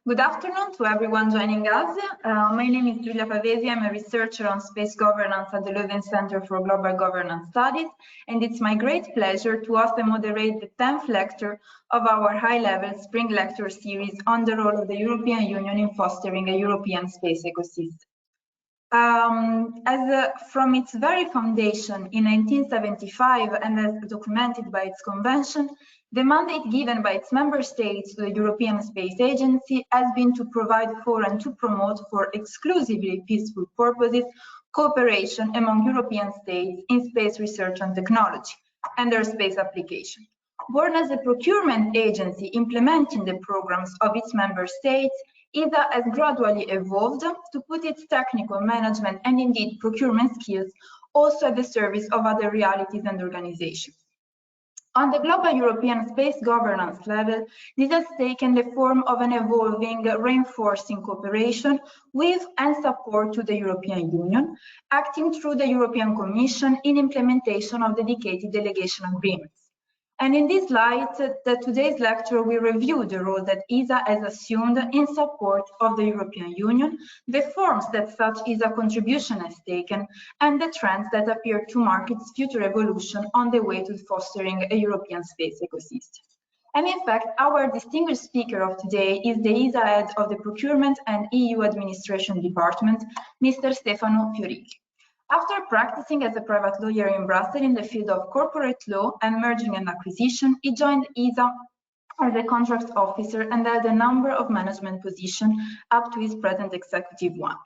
Good afternoon to everyone joining us. My name is Giulia Pavesi. I'm a researcher on space governance at the Leuven Center for Global Governance Studies, and it's my great pleasure to host and moderate the 10th lecture of our high-level spring lecture series on the role of the European Union in fostering a European space ecosystem. From its very foundation in 1975 and as documented by its convention, the mandate given by its member states to the European Space Agency has been to provide for and to promote for exclusively peaceful purposes cooperation among European states in space research and technology and their space application. Born as a procurement agency implementing the programs of its member states, ESA has gradually evolved to put its technical management and indeed procurement skills also at the service of other realities and organizations. On the global European space governance level, this has taken the form of an evolving, reinforcing cooperation with and support to the European Union, acting through the European Commission in implementation of dedicated delegation agreements. And in this light, today's lecture will review the role that ESA has assumed in support of the European Union, the forms that such ESA contribution has taken, and the trends that appear to mark its future evolution on the way to fostering a European space ecosystem. And in fact, our distinguished speaker of today is the ESA head of the Procurement and EU Administration Department, Mr. Stefano Fiorilli. After practicing as a private lawyer in Brussels in the field of corporate law and merging and acquisition, he joined ESA as a contracts officer and held a number of management positions up to his present executive one.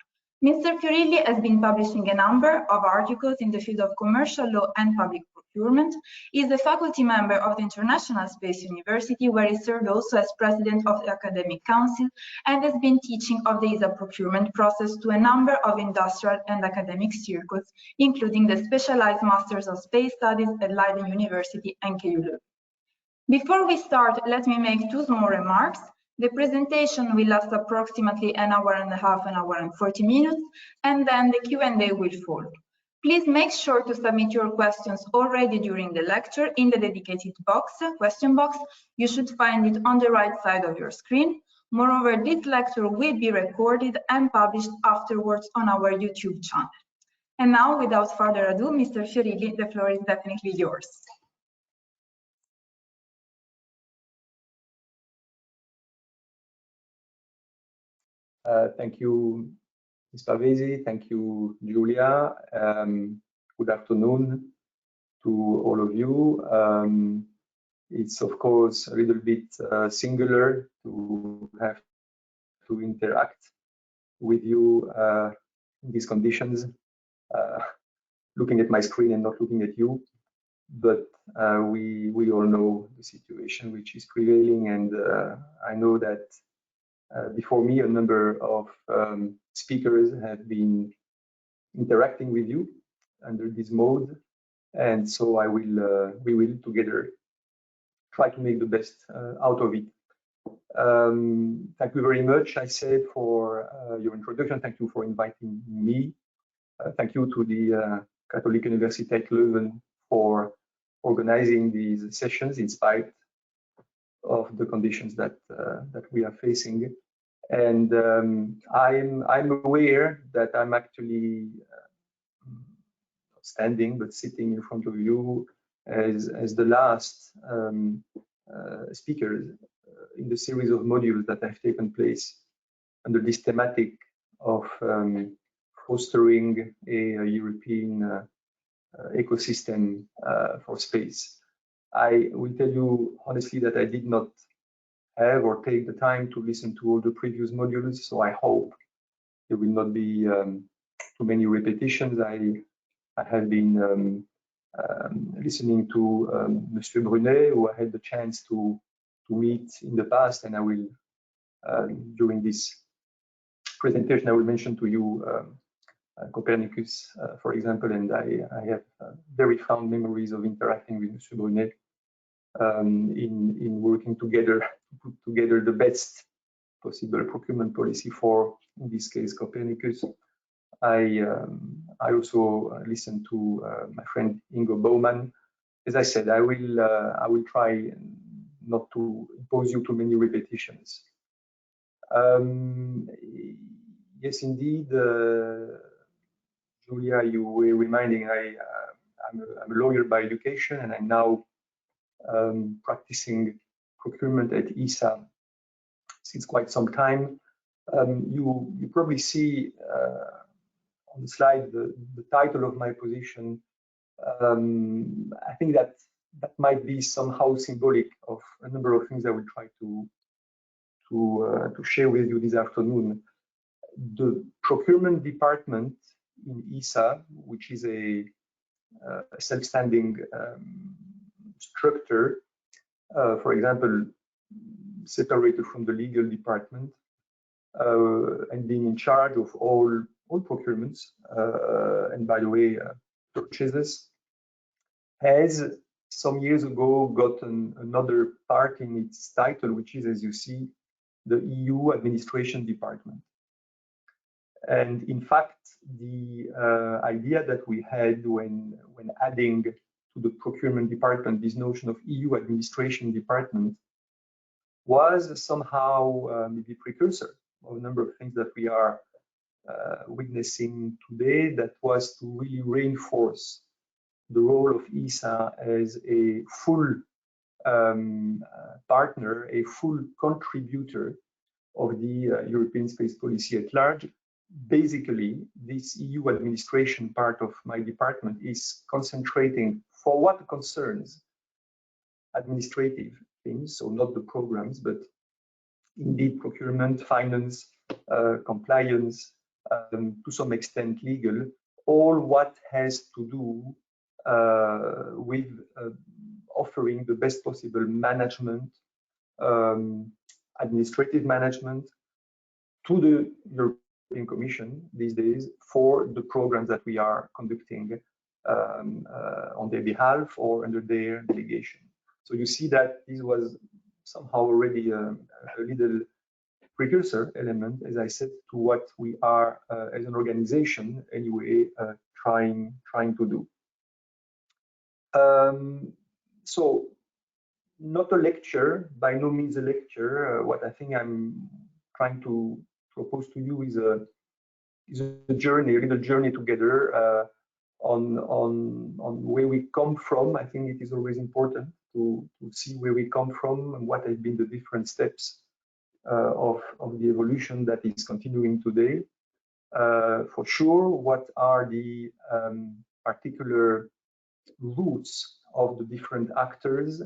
Mr. Fiorilli has been publishing a number of articles in the field of commercial law and public procurement. He is a faculty member of the International Space University, where he served also as president of the Academic Council and has been teaching of the ESA procurement process to a number of industrial and academic circles, including the specialized Masters of Space Studies at Leiden University and KU Leuven. Before we start, let me make two small remarks. The presentation will last approximately an hour and a half, an hour and 40 minutes, and then the Q&A will follow. Please make sure to submit your questions already during the lecture in the dedicated question box. You should find it on the right side of your screen. Moreover, this lecture will be recorded and published afterwards on our YouTube channel. And now, without further ado, Mr. Fiorilli, the floor is definitely yours. Thank you, Ms. Pavesi. Thank you, Giulia. Good afternoon to all of you. It's, of course, a little bit singular to have to interact with you in these conditions, looking at my screen and not looking at you. But we all know the situation which is prevailing, and I know that before me, a number of speakers have been interacting with you under this mode, and so we will together try to make the best out of it. Thank you very much, I said, for your introduction. Thank you for inviting me. Thank you to the Catholic Universität Leuven for organizing these sessions in spite of the conditions that we are facing. And I'm aware that I'm actually standing, but sitting in front of you as the last speaker in the series of modules that have taken place under this thematic of fostering a European ecosystem for space. I will tell you honestly that I did not have or take the time to listen to all the previous modules, so I hope there will not be too many repetitions. I have been listening to Monsieur Brunet, who I had the chance to meet in the past, and I will, during this presentation, I will mention to you Copernicus, for example, and I have very fond memories of interacting with Monsieur Brunet in working together to put together the best possible procurement policy for, in this case, Copernicus. I also listened to my friend Ingo Baumann. As I said, I will try not to impose you too many repetitions. Yes, indeed, Julia, you were reminding I'm a lawyer by education, and I'm now practicing procurement at ESA since quite some time. You probably see on the slide the title of my position. I think that might be somehow symbolic of a number of things I will try to share with you this afternoon. The Procurement Department in ESA, which is a self-standing structure, for example, separated from the legal department, and being in charge of all procurements, and by the way, purchases, has some years ago gotten another part in its title, which is, as you see, the EU Administration Department. And in fact, the idea that we had when adding to the Procurement Department this notion of EU Administration Department was somehow maybe precursor of a number of things that we are witnessing today, that was to really reinforce the role of ESA as a full partner, a full contributor of the European space policy at large. Basically, this EU administration part of my department is concentrating, for what concerns administrative things, so not the programs, but indeed procurement, finance, compliance, to some extent legal, all what has to do with offering the best possible management, administrative management to the European Commission these days for the programs that we are conducting on their behalf or under their delegation. So you see that this was somehow already a little precursor element, as I said, to what we are as an organization anyway trying to do. So not a lecture, by no means a lecture. What I think I'm trying to propose to you is a journey, a little journey together on where we come from. I think it is always important to see where we come from and what have been the different steps of the evolution that is continuing today. For sure, what are the particular roots of the different actors,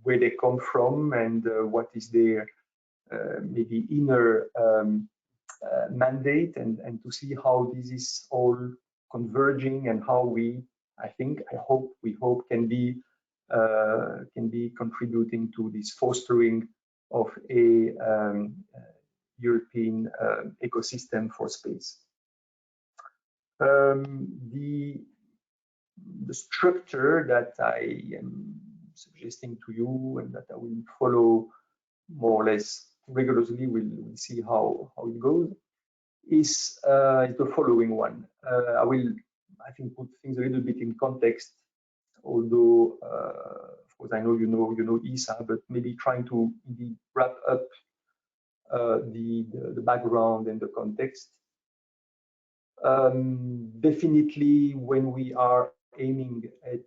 where they come from, and what is their maybe inner mandate, and to see how this is all converging and how we, I hope can be contributing to this fostering of a European ecosystem for space. The structure that I am suggesting to you and that I will follow more or less rigorously, we'll see how it goes, is the following one. I will, I think, put things a little bit in context, although of course I know you know ESA, but maybe trying to indeed wrap up the background and the context. Definitely, when we are aiming at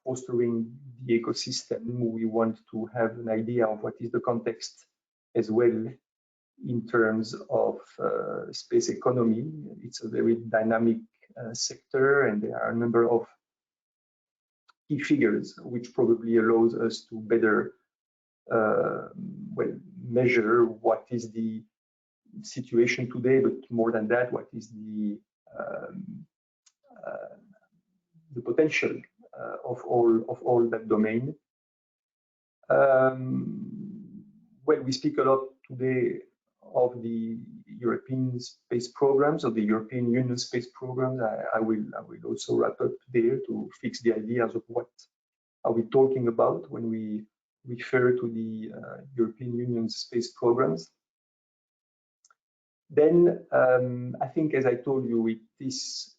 fostering the ecosystem, we want to have an idea of what is the context as well in terms of space economy. It's a very dynamic sector, and there are a number of key figures which probably allows us to better measure what is the situation today, but more than that, what is the potential of all that domain. Well, we speak a lot today of the European space programs, of the European Union space programs. I will also wrap up there to fix the ideas of what are we talking about when we refer to the European Union space programs. Then I think, as I told you, it is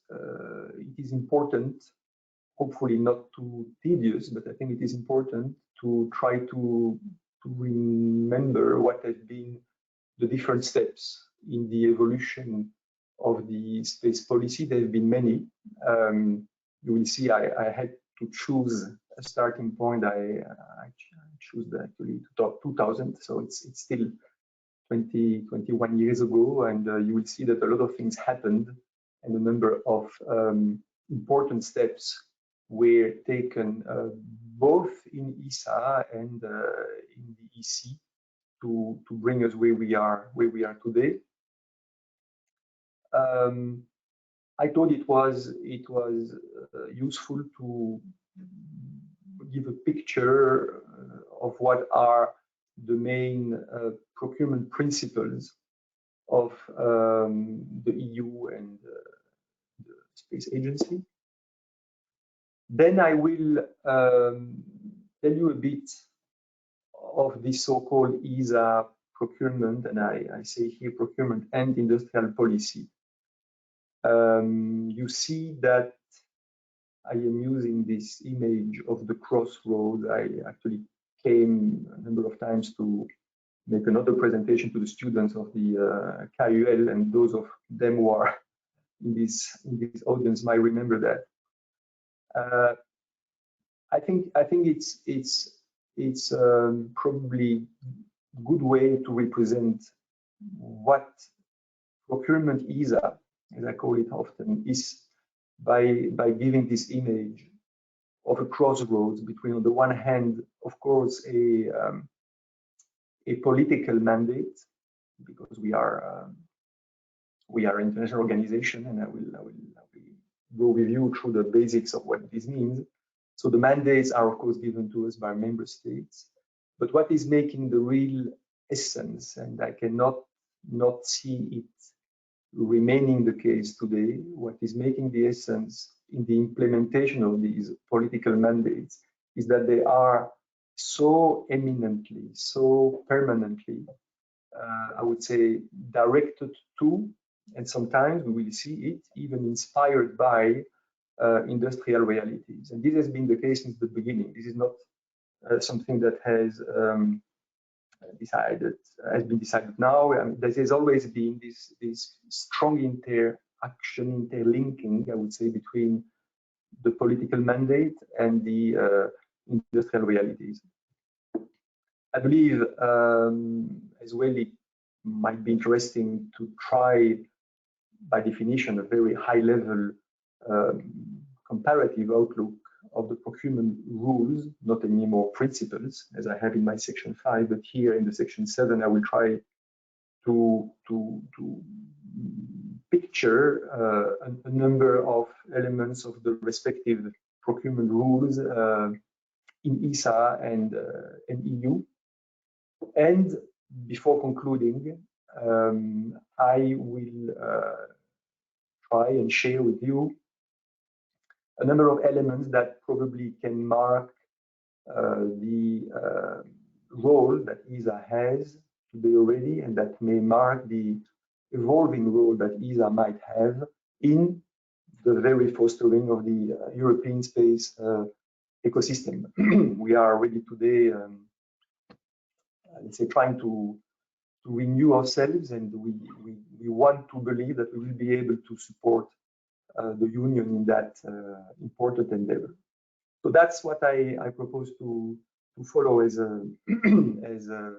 important, hopefully not too tedious, but I think it is important to try to remember what have been the different steps in the evolution of the space policy. There have been many. You will see I had to choose a starting point. I chose actually 2000, so it's still 21 years ago, and you will see that a lot of things happened, and a number of important steps were taken both in ESA and in the EC to bring us where we are today. I thought it was useful to give a picture of what are the main procurement principles of the EU and the Space Agency. Then I will tell you a bit of the so-called ESA procurement, and I say here procurement and industrial policy. You see that I am using this image of the crossroads. I actually came a number of times to make another presentation to the students of the KUL, and those of them who are in this audience might remember that. I think it's probably a good way to represent what procurement ESA, as I call it often, is by giving this image of a crossroads between, on the one hand, of course, a political mandate, because we are an international organization, and I will go with you through the basics of what this means. So the mandates are, of course, given to us by member states, but what is making the real essence, and I cannot not see it remaining the case today, what is making the essence in the implementation of these political mandates is that they are so eminently, so permanently, I would say, directed to, and sometimes we will see it even inspired by industrial realities. And this has been the case since the beginning. This is not something that has been decided now. I mean, there has always been this strong interaction, interlinking, I would say, between the political mandate and the industrial realities. I believe as well it might be interesting to try, by definition, a very high level comparative outlook of the procurement rules, not anymore principles, as I have in my section 5, but here in the section 7, I will try to picture a number of elements of the respective procurement rules in ESA and EU. And before concluding, I will try and share with you a number of elements that probably can mark the role that ESA has today already, and that may mark the evolving role that ESA might have in the very fostering of the European space ecosystem. We are already today, let's say, trying to renew ourselves, and we want to believe that we will be able to support the Union in that important endeavor. So that's what I propose to follow as a as a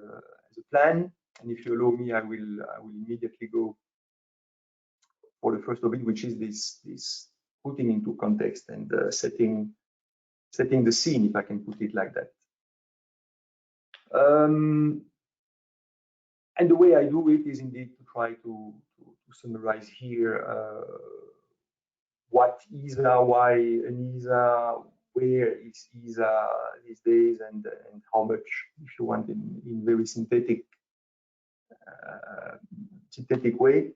plan. And if you allow me, I will immediately go for the first of it, which is this putting into context and setting the scene, if I can put it like that. And the way I do it is indeed to try to summarize here what ESA, why an ESA, where is ESA these days, and how much, if you want, in very synthetic way.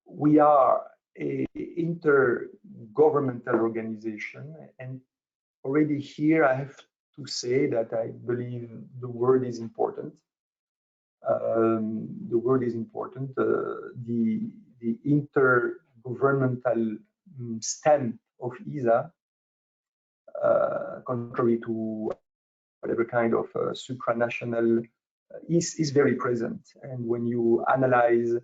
We are an intergovernmental organization, and already here I have to say that I believe the word is important. The word is important. The intergovernmental stamp of ESA, contrary to whatever kind of supranational is very present. And when you analyze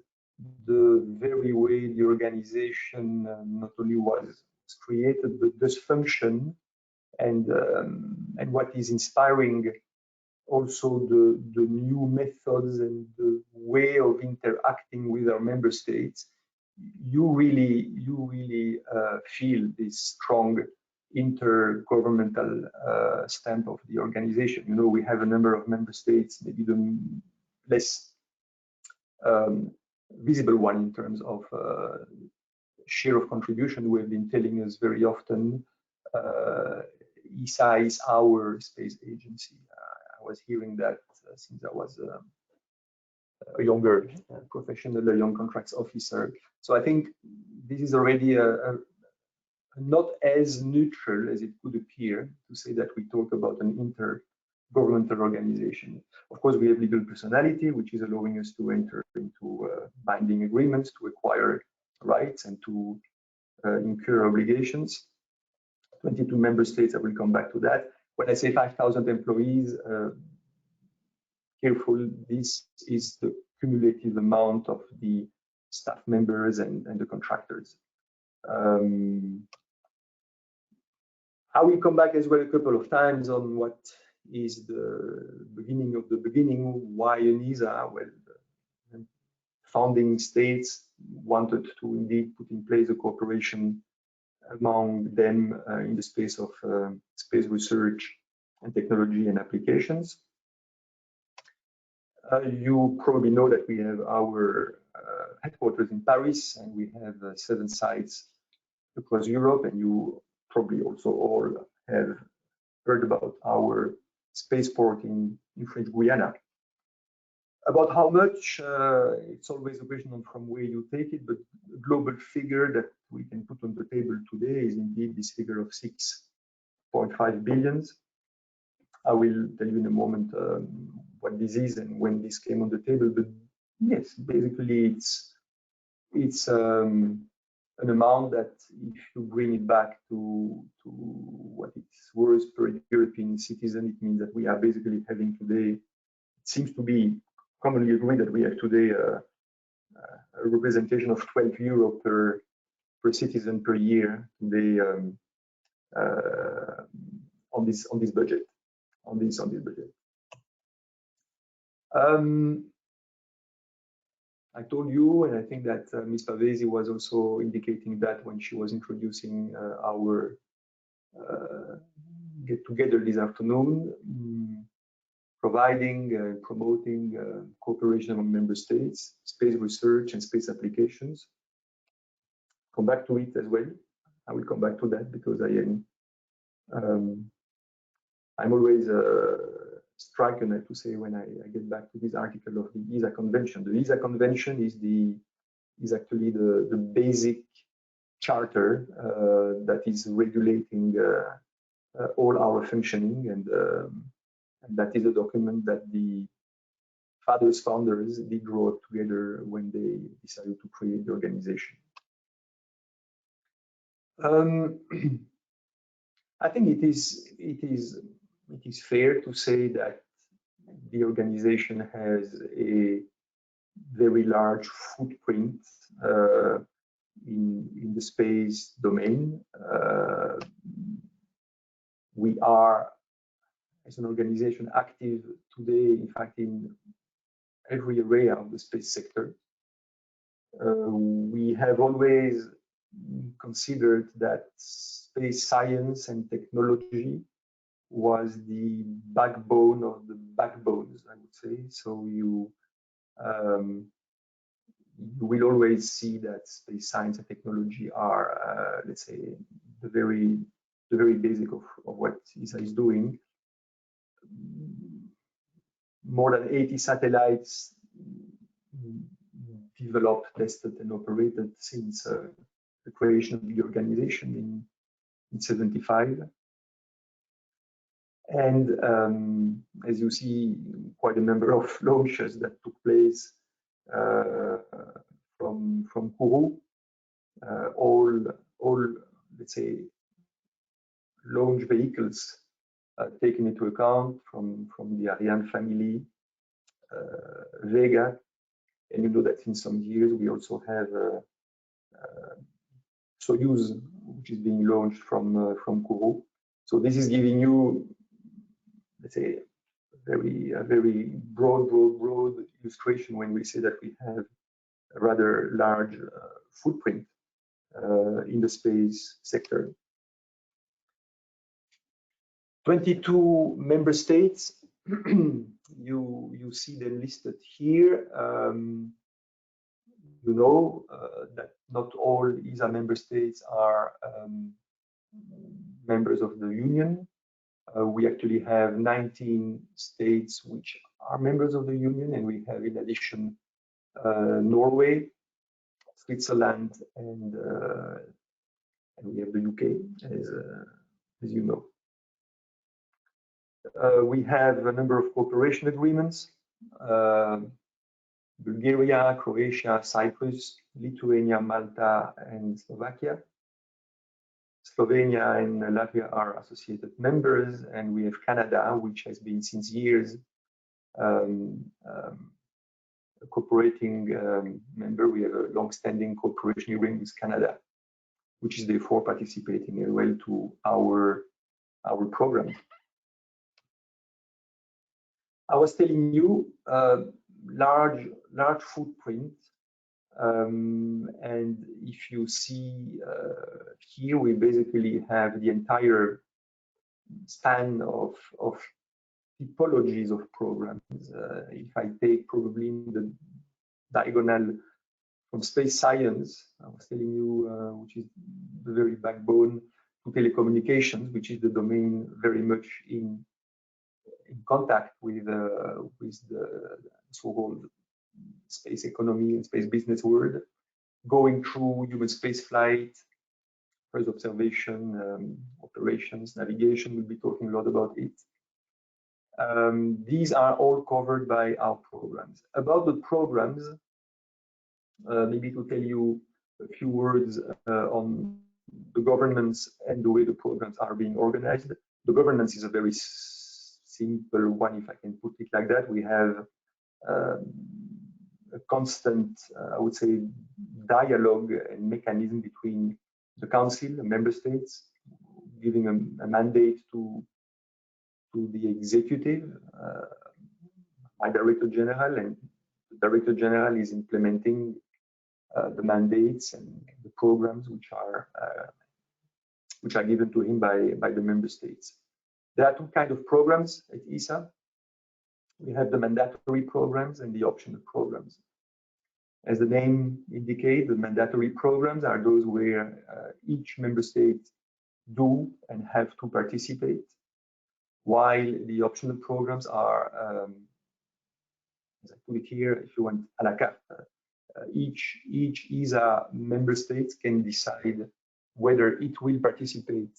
the very way the organization not only was created, but does function, and what is inspiring also the new methods and the way of interacting with our member states, you really feel this strong intergovernmental stamp of the organization. You know, we have a number of member states, maybe the less visible one in terms of share of contribution, who have been telling us very often, ESA is our space agency. I was hearing that since I was a younger professional, a young contracts officer. So I think this is already not as neutral as it could appear to say that we talk about an intergovernmental organization. Of course, we have legal personality, which is allowing us to enter into binding agreements, to acquire rights, and to incur obligations. 22 member states, I will come back to that. When I say 5,000 employees, careful, this is the cumulative amount of the staff members and the contractors. I will come back as well a couple of times on what is the beginning of the beginning, why an ESA. Well, the founding states wanted to indeed put in place a cooperation among them in the space of space research and technology and applications. You probably know that we have our headquarters in Paris, and we have 7 sites across Europe, and you probably also all have heard about our spaceport in French Guiana. About how much, it's always a question on from where you take it, but the global figure that we can put on the table today is indeed this figure of 6.5 billions. I will tell you in a moment what this is and when this came on the table, but yes, basically it's an amount that, if you bring it back to what it's worth per European citizen, it means that we are basically having today, it seems to be commonly agreed that we have today a representation of 12 euro per citizen per year today on this budget. I told you, and I think that Ms. Pavesi was also indicating that when she was introducing our get together this afternoon, providing, promoting cooperation among member states, space research and space applications. Come back to it as well. I will come back to that because I'm always struck, and I have to say, when I get back to this article of the ESA Convention. The ESA Convention is actually the basic charter that is regulating all our functioning, and that is a document that the founders did draw up together when they decided to create the organization. I think it is fair to say that the organization has a very large footprint in the space domain. We are, as an organization, active today, in fact, in every area of the space sector. We have always considered that space science and technology was the backbone of the backbones, I would say. So you will always see that space science and technology are, let's say, the very basic of what ESA is doing. More than 80 satellites developed, tested, and operated since the creation of the organization in 75. And as you see, quite a number of launches that took place from Kourou. All let's say launch vehicles taken into account from the Ariane family, Vega, and you know that in some years we also have Soyuz, which is being launched from Kourou. So this is giving you, let's say, a very broad illustration when we say that we have a rather large footprint in the space sector. 22 member states, you see them listed here. You know that not all ESA member states are members of the Union. We actually have 19 states which are members of the Union, and we have in addition Norway, Switzerland, and we have the UK, as you know. We have a number of cooperation agreements. Bulgaria, Croatia, Cyprus, Lithuania, Malta, and Slovakia. Slovenia and Latvia are associated members, and we have Canada, which has been since years a cooperating member. We have a long-standing cooperation agreement with Canada, which is therefore participating as well to our program. I was telling you large footprint, and if you see here, we basically have the entire span of typologies of programs. If I take probably the diagonal from space science, I was telling you, which is the very backbone to telecommunications, which is the domain very much in contact with the so-called space economy and space business world, going through human space flight, Earth observation, operations, navigation. We'll be talking a lot about it. These are all covered by our programs. About the programs, maybe to tell you a few words on the governance and the way the programs are being organized. The governance is a very simple one, if I can put it like that. We have a constant, I would say, dialogue and mechanism between the Council, the member states, giving a mandate to the executive, my Director General, and the Director General is implementing the mandates and the programs which are given to him by the member states. There are two kinds of programs at ESA. We have the mandatory programs and the optional programs. As the name indicates, the mandatory programs are those where each member state do and have to participate, while the optional programs are, as I put it here, if you want, à la carte. Each ESA member state can decide whether it will participate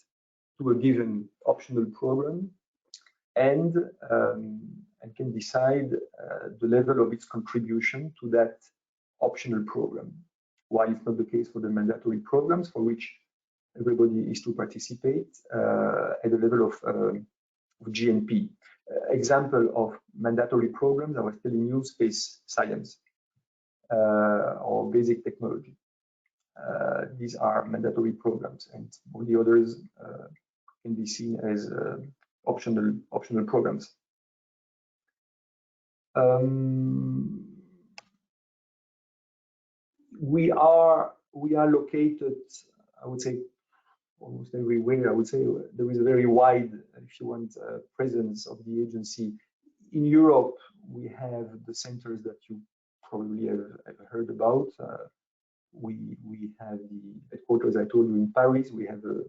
to a given optional program and can decide the level of its contribution to that optional program, while it's not the case for the mandatory programs, for which everybody is to participate at the level of GNP. Example of mandatory programs, I was telling you, space science or basic technology. These are mandatory programs, and all the others can be seen as optional programs. We are located, I would say, almost everywhere. I would say there is a very wide, if you want, presence of the agency. In Europe, we have the centers that you probably have heard about. We have the headquarters, I told you, in Paris. We have a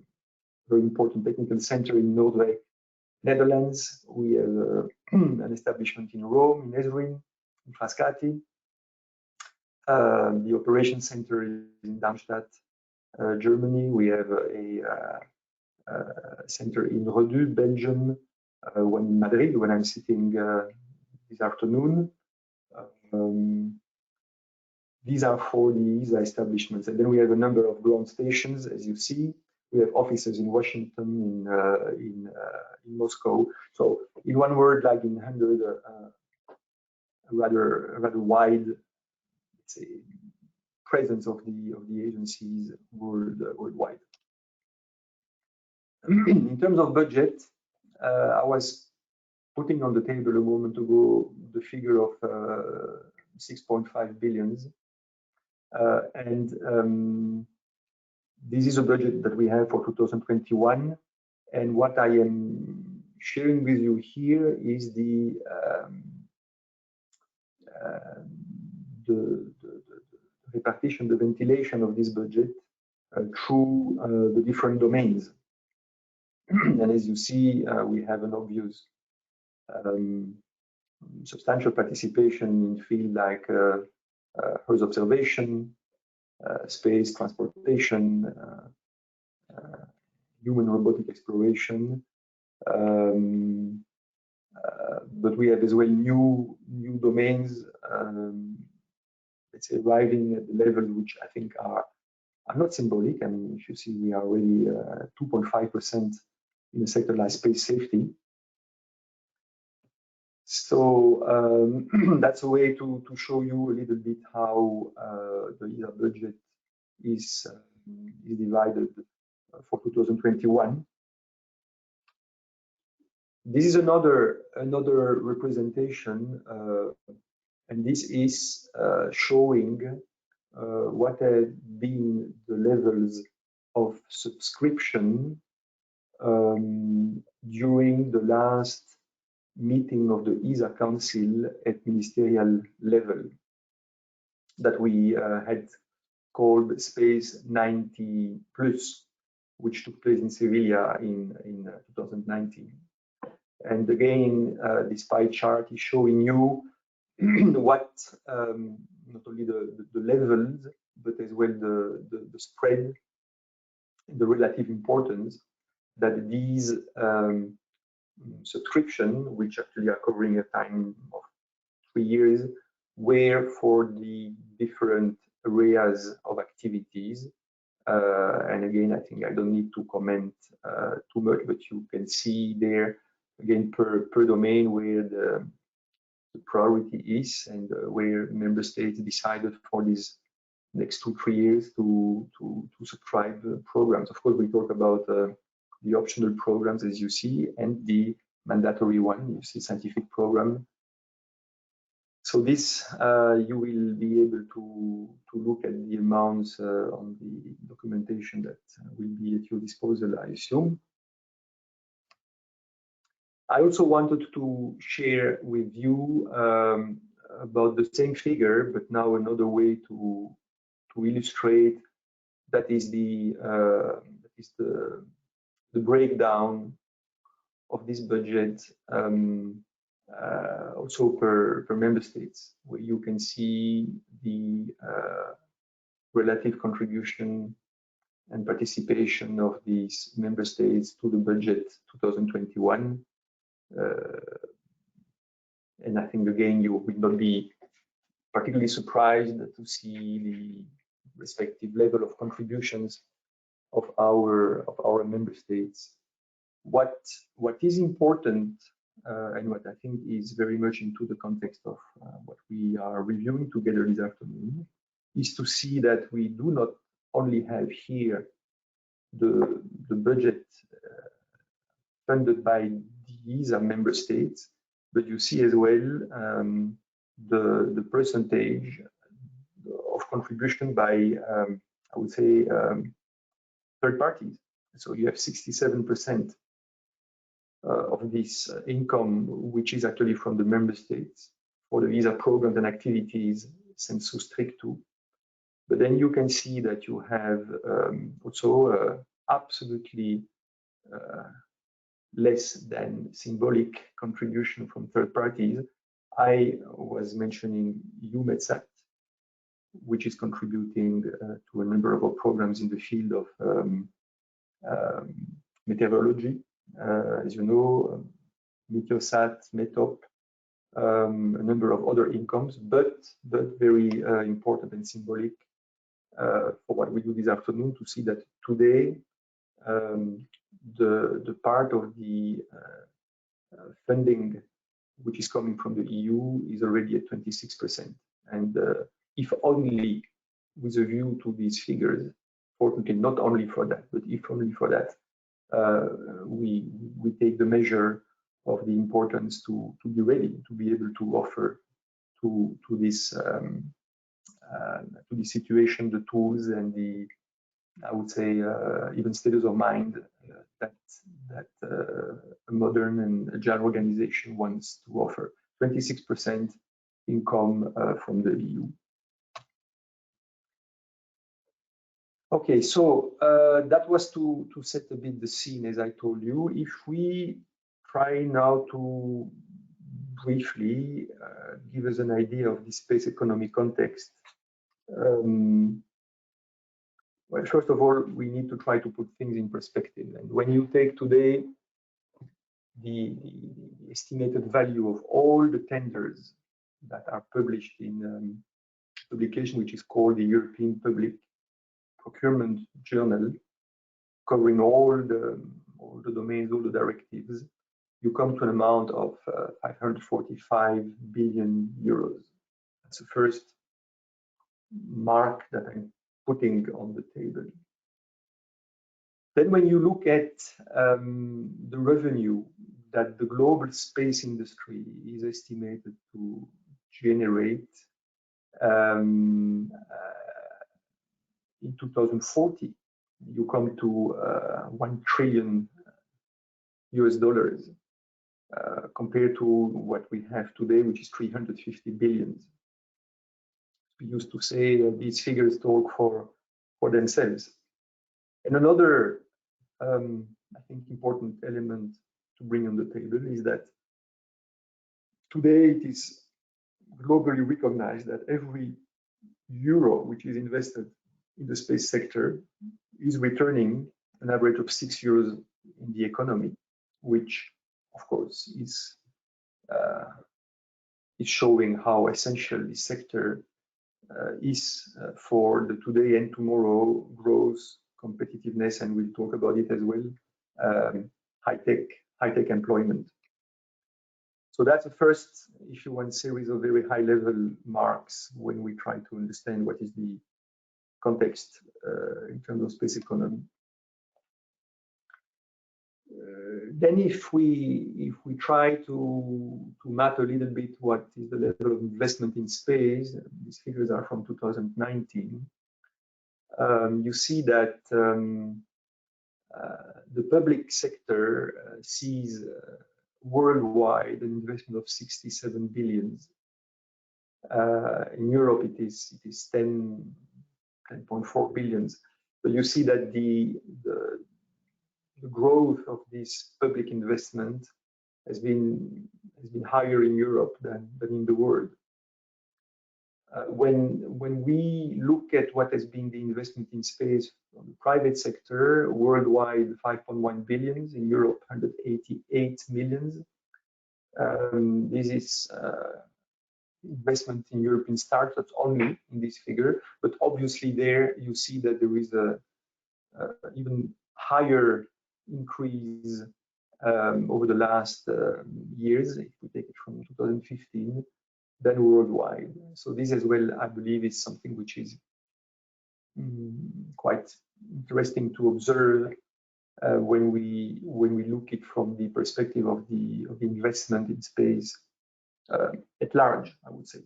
very important technical center in Noordwijk, Netherlands. We have an establishment in Rome, in Esrin, in Frascati. The operations center is in Darmstadt, Germany. We have a center in Redut, Belgium, one in Madrid, when I'm sitting this afternoon. These are for the ESA establishments. And then we have a number of ground stations, as you see. We have offices in Washington, in Moscow. So in one word, like in 100, a rather wide, let's say, presence of the agencies worldwide. In terms of budget, I was putting on the table a moment ago the figure of 6.5 billions, and this is a budget that we have for 2021. And what I am sharing with you here is the repartition, the ventilation of this budget through the different domains. And as you see, we have an obvious substantial participation in fields like Earth observation, space transportation, human robotic exploration, but we have as well new domains, let's say, arriving at the level which I think are not symbolic. I mean, if you see, we are already 2.5% in a sector like space safety. So that's a way to show you a little bit how the ESA budget is divided for 2021. This is another representation, and this is showing what have been the levels of subscription during the last meeting of the ESA Council at ministerial level that we had called Space 90 Plus, which took place in Sevilla in 2019. And again, this pie chart is showing you what not only the levels, but as well the spread, the relative importance that these subscription, which actually are covering a time of 3 years, were for the different areas of activities. And again, I think I don't need to comment too much, but you can see there again per domain where the priority is and where member states decided for these next 2-3 years to subscribe programs. Of course, we talk about the optional programs, as you see, and the mandatory one, you see, scientific program. So this, you will be able to look at the amounts on the documentation that will be at your disposal, I assume. I also wanted to share with you about the same figure, but now another way to illustrate that is the breakdown of this budget, also per member states, where you can see the relative contribution and participation of these member states to the budget 2021. And I think again you will not be particularly surprised to see the respective level of contributions of our member states. What is important and what I think is very much into the context of what we are reviewing together this afternoon is to see that we do not only have here the budget funded by these member states, but you see as well the percentage of contribution by I would say third parties. So you have 67% of this income, which is actually from the member states for the visa programs and activities sensu stricto. But then you can see that you have also absolutely less than symbolic contribution from third parties. I was mentioning EUMETSAT, which is contributing to a number of our programs in the field of meteorology. As you know, Meteosat, METOP, a number of other incomes, but very important and symbolic for what we do this afternoon, to see that today the part of the funding which is coming from the EU is already at 26%. And if only with a view to these figures, fortunately not only for that, but if only for that, we take the measure of the importance to be ready, to be able to offer to this situation the tools and the, I would say, even status of mind that a modern and agile organization wants to offer. 26% income from the EU. Okay, so that was to set a bit the scene, as I told you. If we try now to briefly give us an idea of the space economy context, well, first of all, we need to try to put things in perspective. And when you take today the estimated value of all the tenders that are published in a publication which is called the European Public Procurement Journal, covering all the domains, all the directives, you come to an amount of 545 billion euros. That's the first mark that I'm putting on the table. Then when you look at the revenue that the global space industry is estimated to generate in 2040, you come to $1 trillion compared to what we have today, which is 350 billion. We used to say that these figures talk for themselves. And another, I think, important element to bring on the table is that today it is globally recognized that every euro which is invested in the space sector is returning an average of 6 euros in the economy, which, of course, is showing how essential this sector is for the today and tomorrow growth, competitiveness, and we'll talk about it as well, high-tech employment. So that's the first, if you want, series of very high-level marks when we try to understand what is the context in terms of space economy. Then if we try to map a little bit what is the level of investment in space, these figures are from 2019, you see that the public sector sees worldwide an investment of 67 billion. In Europe, it is 10.4 billion. So you see that the growth of this public investment has been higher in Europe than in the world. When we look at what has been the investment in space from the private sector, worldwide 5.1 billion, in Europe 188 million. This is investment in European startups only in this figure, but obviously there you see that there is a even higher increase over the last years, if we take it from 2015, than worldwide. So this as well, I believe, is something which is quite interesting to observe when we look it from the perspective of the investment in space at large, I would say.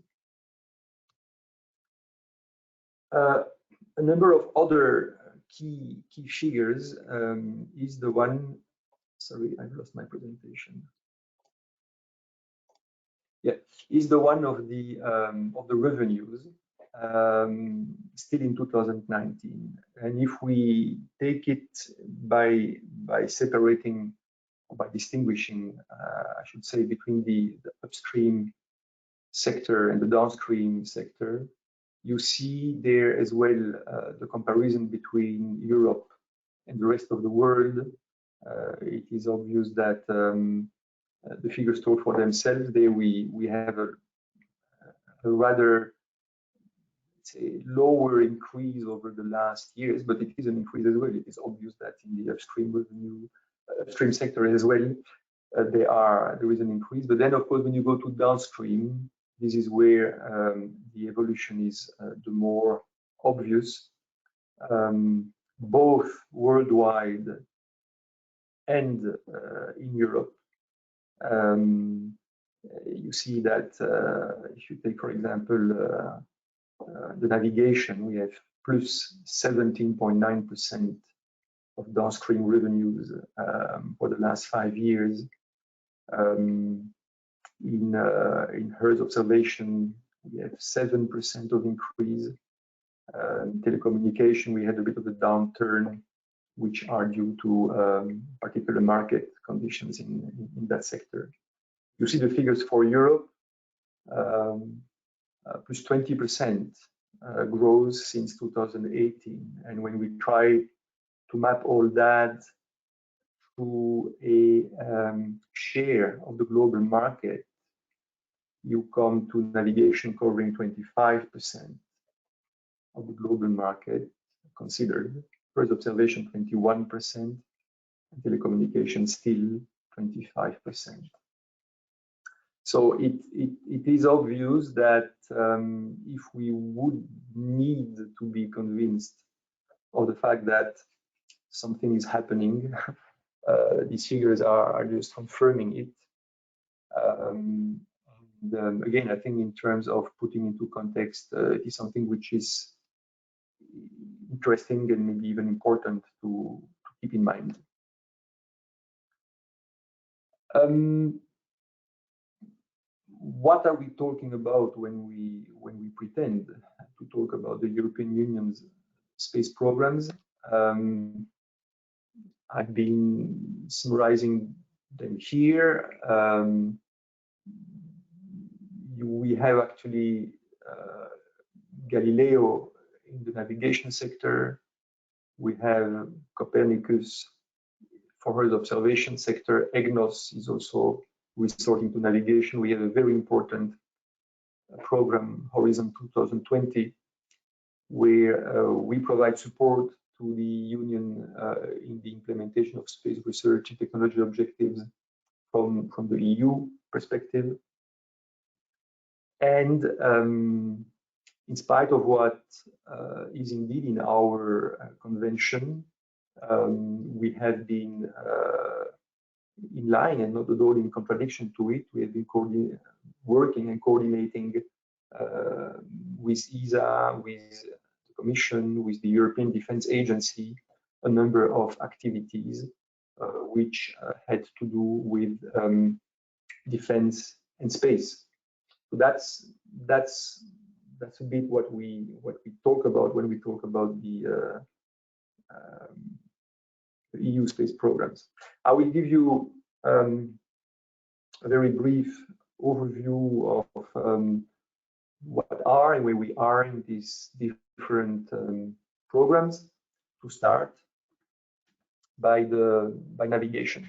A number of other key figures is the one. Sorry, I've lost my presentation. Yeah, is the one of the revenues still in 2019, and if we take it by separating or by distinguishing, I should say, between the upstream sector and the downstream sector, you see there as well the comparison between Europe and the rest of the world. It is obvious that the figures talk for themselves. There we have a rather, let's say, lower increase over the last years, but it is an increase as well. It is obvious that in the upstream revenue, upstream sector as well, there is an increase. But then, of course, when you go to downstream, this is where the evolution is the more obvious, both worldwide and in Europe. You see that if you take, for example, the navigation, we have plus 17.9% of downstream revenues for the last 5 years. In Earth observation, we have 7% of increase. Telecommunication, we had a bit of a downturn, which are due to particular market conditions in that sector. You see the figures for Europe, plus 20% growth since 2018. And when we try to map all that to a share of the global market, you come to navigation covering 25% of the global market considered. Earth observation 21%, and telecommunications still 25%. So it is obvious that if we would need to be convinced of the fact that something is happening, these figures are just confirming it. And again, I think in terms of putting into context, it is something which is interesting and maybe even important to keep in mind. What are we talking about when we pretend to talk about the European Union's space programs? I've been summarizing them here. We have actually Galileo in the navigation sector. We have Copernicus for Earth observation sector. Egnos is also resorting to navigation. We have a very important program, Horizon 2020, where we provide support to the Union in the implementation of space research and technology objectives from the EU perspective. And in spite of what is indeed in our convention, we have been in line and not at all in contradiction to it. We have been working and coordinating with ESA, with the Commission, with the European Defence Agency, a number of activities which had to do with defense and space. So that's a bit what we talk about when we talk about the EU space programs. I will give you a very brief overview of what are and where we are in these different programs. To start by navigation.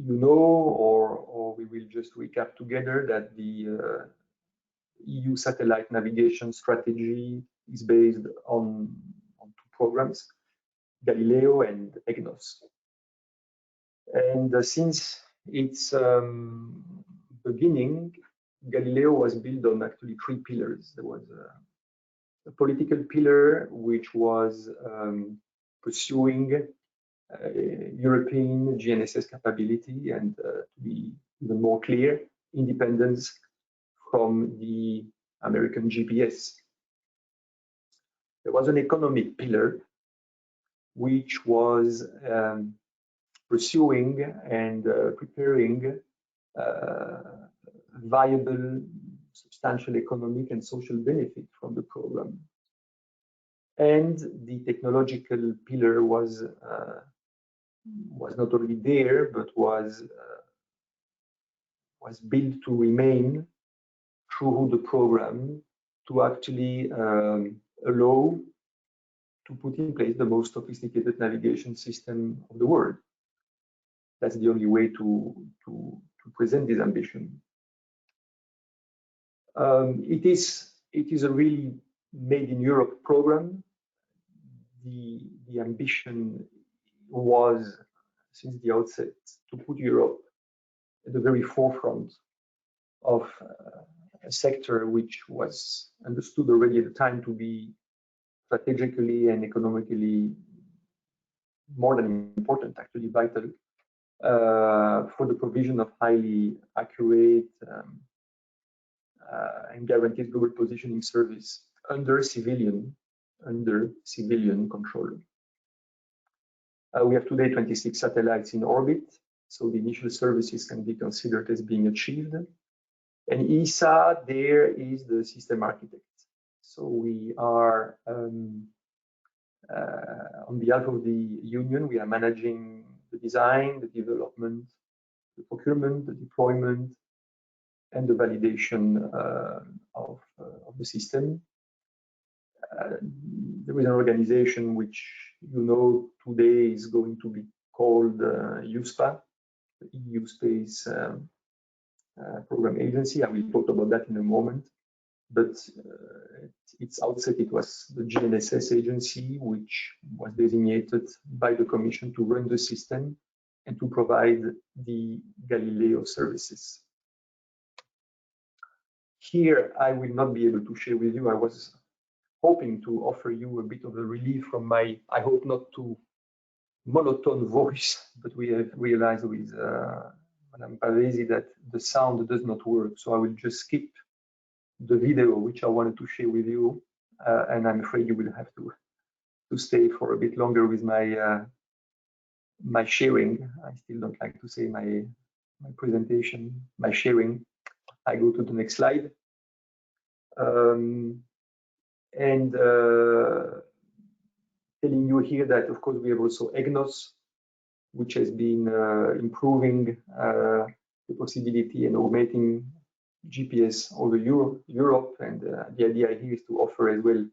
You know, or we will just recap together that the EU satellite navigation strategy is based on 2 programs, Galileo and Egnos. And since its beginning, Galileo was built on actually 3 pillars. There was a political pillar, which was pursuing European GNSS capability and, to be even more clear, independence from the American GPS. There was an economic pillar, which was pursuing and preparing viable, substantial economic and social benefit from the program. And the technological pillar was not only there, but was built to remain through the program to actually allow to put in place the most sophisticated navigation system of the world. That's the only way to present this ambition. It is a really made in Europe program. The ambition was, since the outset, to put Europe at the very forefront of a sector which was understood already at the time to be strategically and economically more than important, actually vital, for the provision of highly accurate and guaranteed global positioning service under civilian control. We have today 26 satellites in orbit, so the initial services can be considered as being achieved. And ESA there is the system architect. So we are, on behalf of the Union, we are managing the design, the development, the procurement, the deployment, and the validation of the system. There is an organization which today is going to be called USPA, the EU Space Program Agency. I will talk about that in a moment. But at its outset, it was the GNSS agency, which was designated by the Commission to run the system and to provide the Galileo services. Here, I will not be able to share with you. I was hoping to offer you a bit of a relief from my, I hope not too monotone voice, but we have realized with Madame Pavesi that the sound does not work. So I will just skip the video which I wanted to share with you, and I'm afraid you will have to stay for a bit longer with my my sharing. I still don't like to say my presentation, my sharing. I go to the next slide. And telling you here that, of course, we have also Egnos, which has been improving the possibility and automating GPS over Europe. And the idea here is to offer as well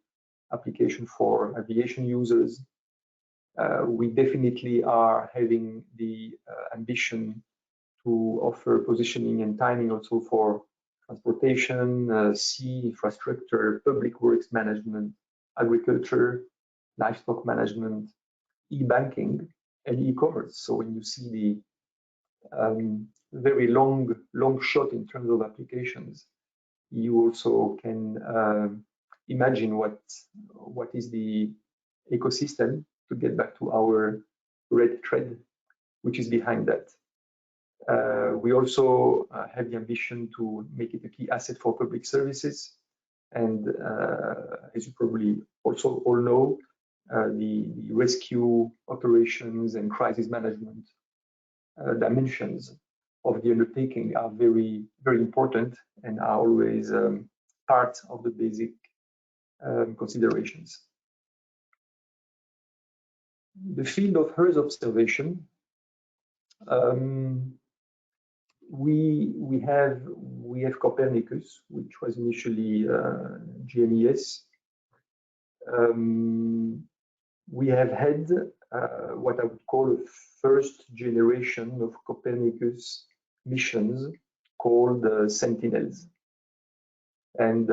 application for aviation users. We definitely are having the ambition to offer positioning and timing also for transportation, sea infrastructure, public works management, agriculture, livestock management, e-banking, and e-commerce. So when you see the very long shot in terms of applications, you also can imagine what is the ecosystem, to get back to our red thread, which is behind that. We also have the ambition to make it a key asset for public services. And as you probably also all know, the rescue operations and crisis management dimensions of the undertaking are very, very important and are always part of the basic considerations. The field of Earth observation, we have Copernicus, which was initially Gnss. We have had what I would call a first generation of Copernicus missions called Sentinels, and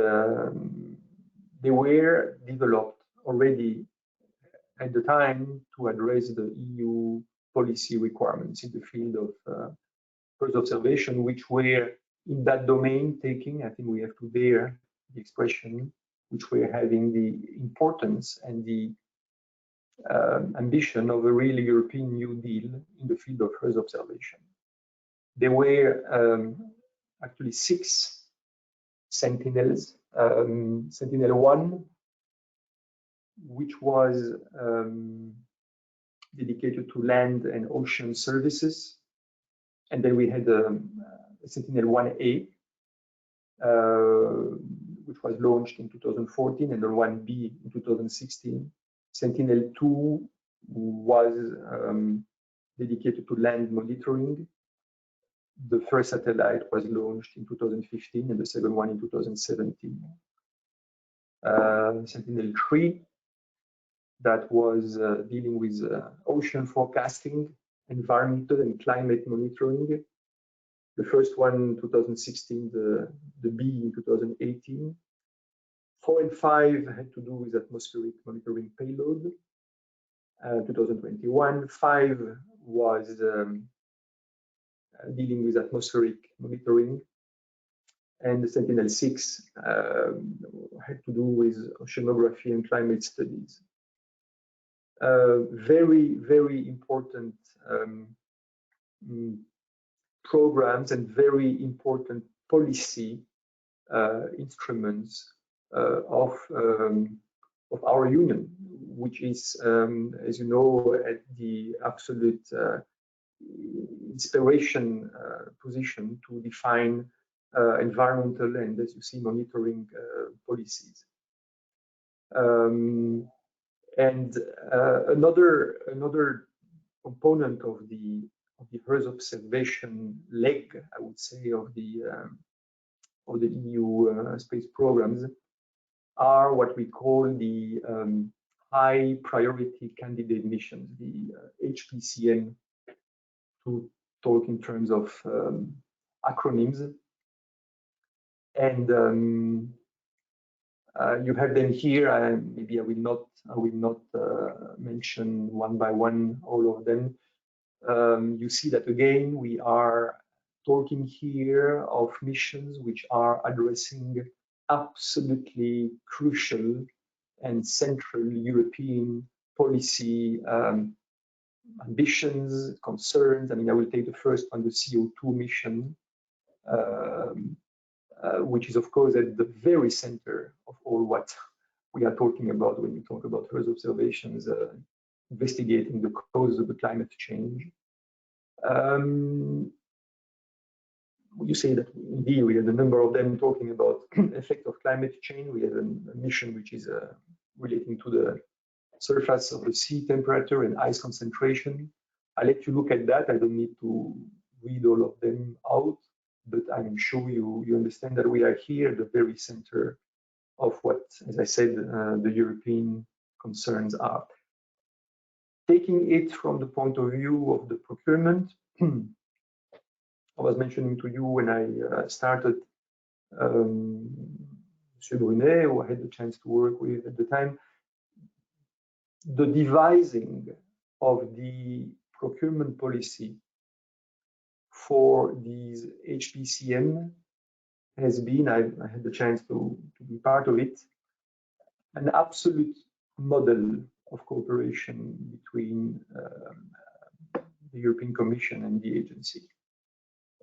they were developed already at the time to address the EU policy requirements in the field of Earth observation, which were in that domain taking, I think we have to bear the expression, which were having the importance and the ambition of a really European New Deal in the field of Earth observation. There were actually 6 Sentinels. Sentinel-1, which was dedicated to land and ocean services. And then we had Sentinel-1A, which was launched in 2014, and the 1B in 2016. Sentinel-2 was dedicated to land monitoring. The first satellite was launched in 2015 and the second one in 2017. Sentinel-3, that was dealing with ocean forecasting, environmental and climate monitoring. The first one, 2016, the B in 2018. 4 and 5 had to do with atmospheric monitoring payload. 2021, 5 was dealing with atmospheric monitoring, and the Sentinel-6 had to do with oceanography and climate studies. Very, very important programs and very important policy instruments of our union, which is, as you know, at the absolute inspiration position to define environmental and, as you see, monitoring policies. Another component of the Earth observation leg, I would say, of the EU space programs are what we call the high priority candidate missions, the HPCM, to talk in terms of acronyms. And you have them here. Maybe I will not mention one by one all of them. You see that again, we are talking here of missions which are addressing absolutely crucial and central European policy ambitions, concerns. I mean, I will take the first one, the CO2 mission, which is, of course, at the very center of all what we are talking about when we talk about Earth observations, investigating the causes of the climate change. You say that indeed we have a number of them talking about effect of climate change. We have a mission which is relating to the surface of the sea temperature and ice concentration. I'll let you look at that. I don't need to read all of them out, but I'm sure you understand that we are here at the very center of what, as I said, the European concerns are. Taking it from the point of view of the procurement, I was mentioning to you when I started, Monsieur Brunet, who I had the chance to work with at the time, the devising of the procurement policy for these HPCM has been, I had the chance to be part of it, an absolute model of cooperation between the European Commission and the agency.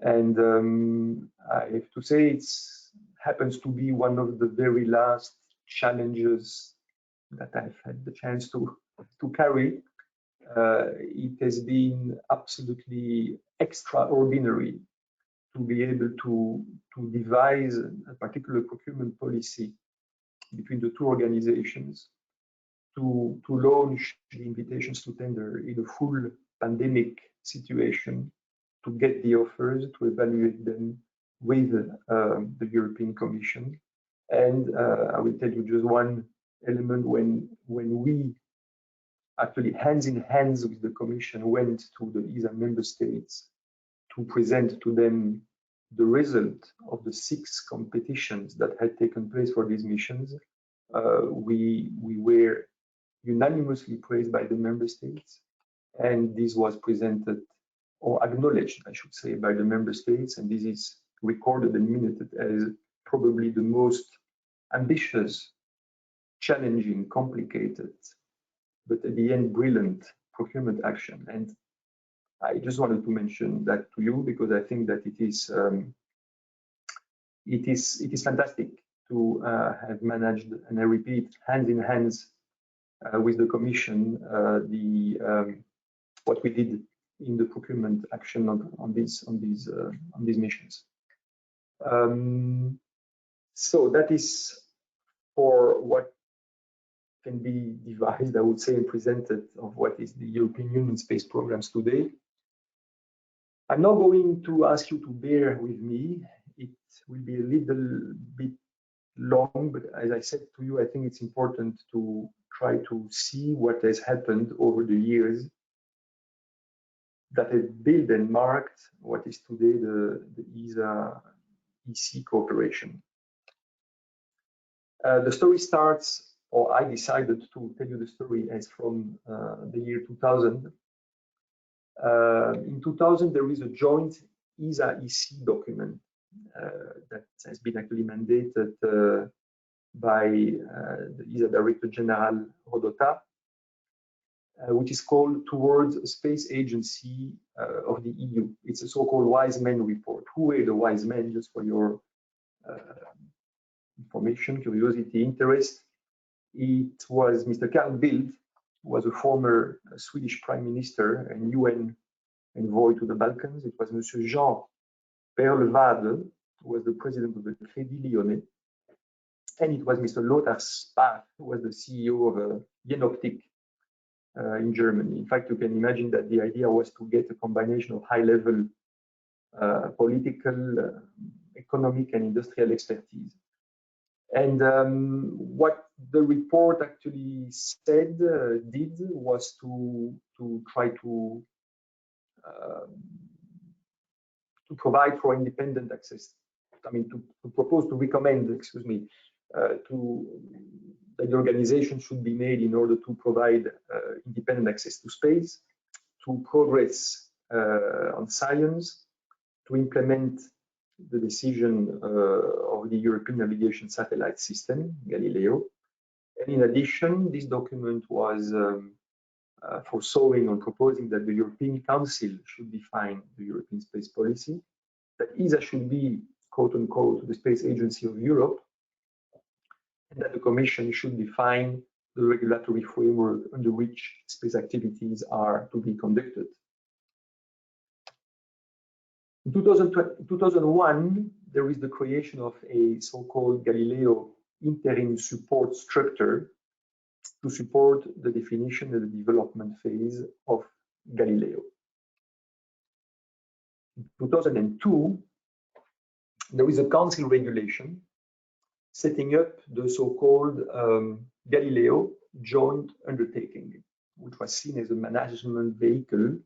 And I have to say, it happens to be one of the very last challenges that I've had the chance to carry. It has been absolutely extraordinary to be able to devise a particular procurement policy between the two organizations, to launch the invitations to tender in a full pandemic situation, to get the offers, to evaluate them with the European Commission. And I will tell you just one element. When we actually hands in hands with the Commission went to the ESA member states to present to them the result of the 6 competitions that had taken place for these missions, we were unanimously praised by the member states, and this was presented or acknowledged, I should say, by the member states, and this is recorded and minuted as probably the most ambitious, challenging, complicated, but at the end brilliant procurement action. And I just wanted to mention that to you because I think that it is fantastic to have managed, and I repeat, hand in hands with the Commission, what we did in the procurement action on these missions. So that is for what can be devised, I would say, and presented of what is the European Union space programs today. I'm not going to ask you to bear with me. It will be a little bit long, but as I said to you, I think it's important to try to see what has happened over the years that have built and marked what is today the ESA EC cooperation. The story starts, or I decided to tell you the story as from the year 2000. In 2000, there is a joint ESA EC document that has been actually mandated by the ESA Director General Rodota, which is called Towards a Space Agency of the EU. It's a so-called wise men report. Who were the wise men, just for your information, curiosity, interest? It was Mr. Carl Bildt, who was a former Swedish Prime Minister and UN envoy to the Balkans. It was Mr. Jean Perlevade, who was the president of the Crédit Lyonnais. And it was Mr. Lothar Spath, who was the CEO of Jenoptik in Germany. In fact, you can imagine that the idea was to get a combination of high-level political, economic, and industrial expertise. And what the report actually said, did, was to try to provide for independent access. I mean, to propose, to recommend, excuse me, that the organization should be made in order to provide independent access to space, to progress on science, to implement the decision of the European navigation satellite system, Galileo. And in addition, this document was foreseeing and proposing that the European Council should define the European space policy, that ESA should be, quote unquote, the space agency of Europe, and that the Commission should define the regulatory framework under which space activities are to be conducted. In 2001, there is the creation of a so-called Galileo interim support structure to support the definition and the development phase of Galileo. In 2002, there is a council regulation setting up the so-called Galileo joint undertaking, which was seen as a management vehicle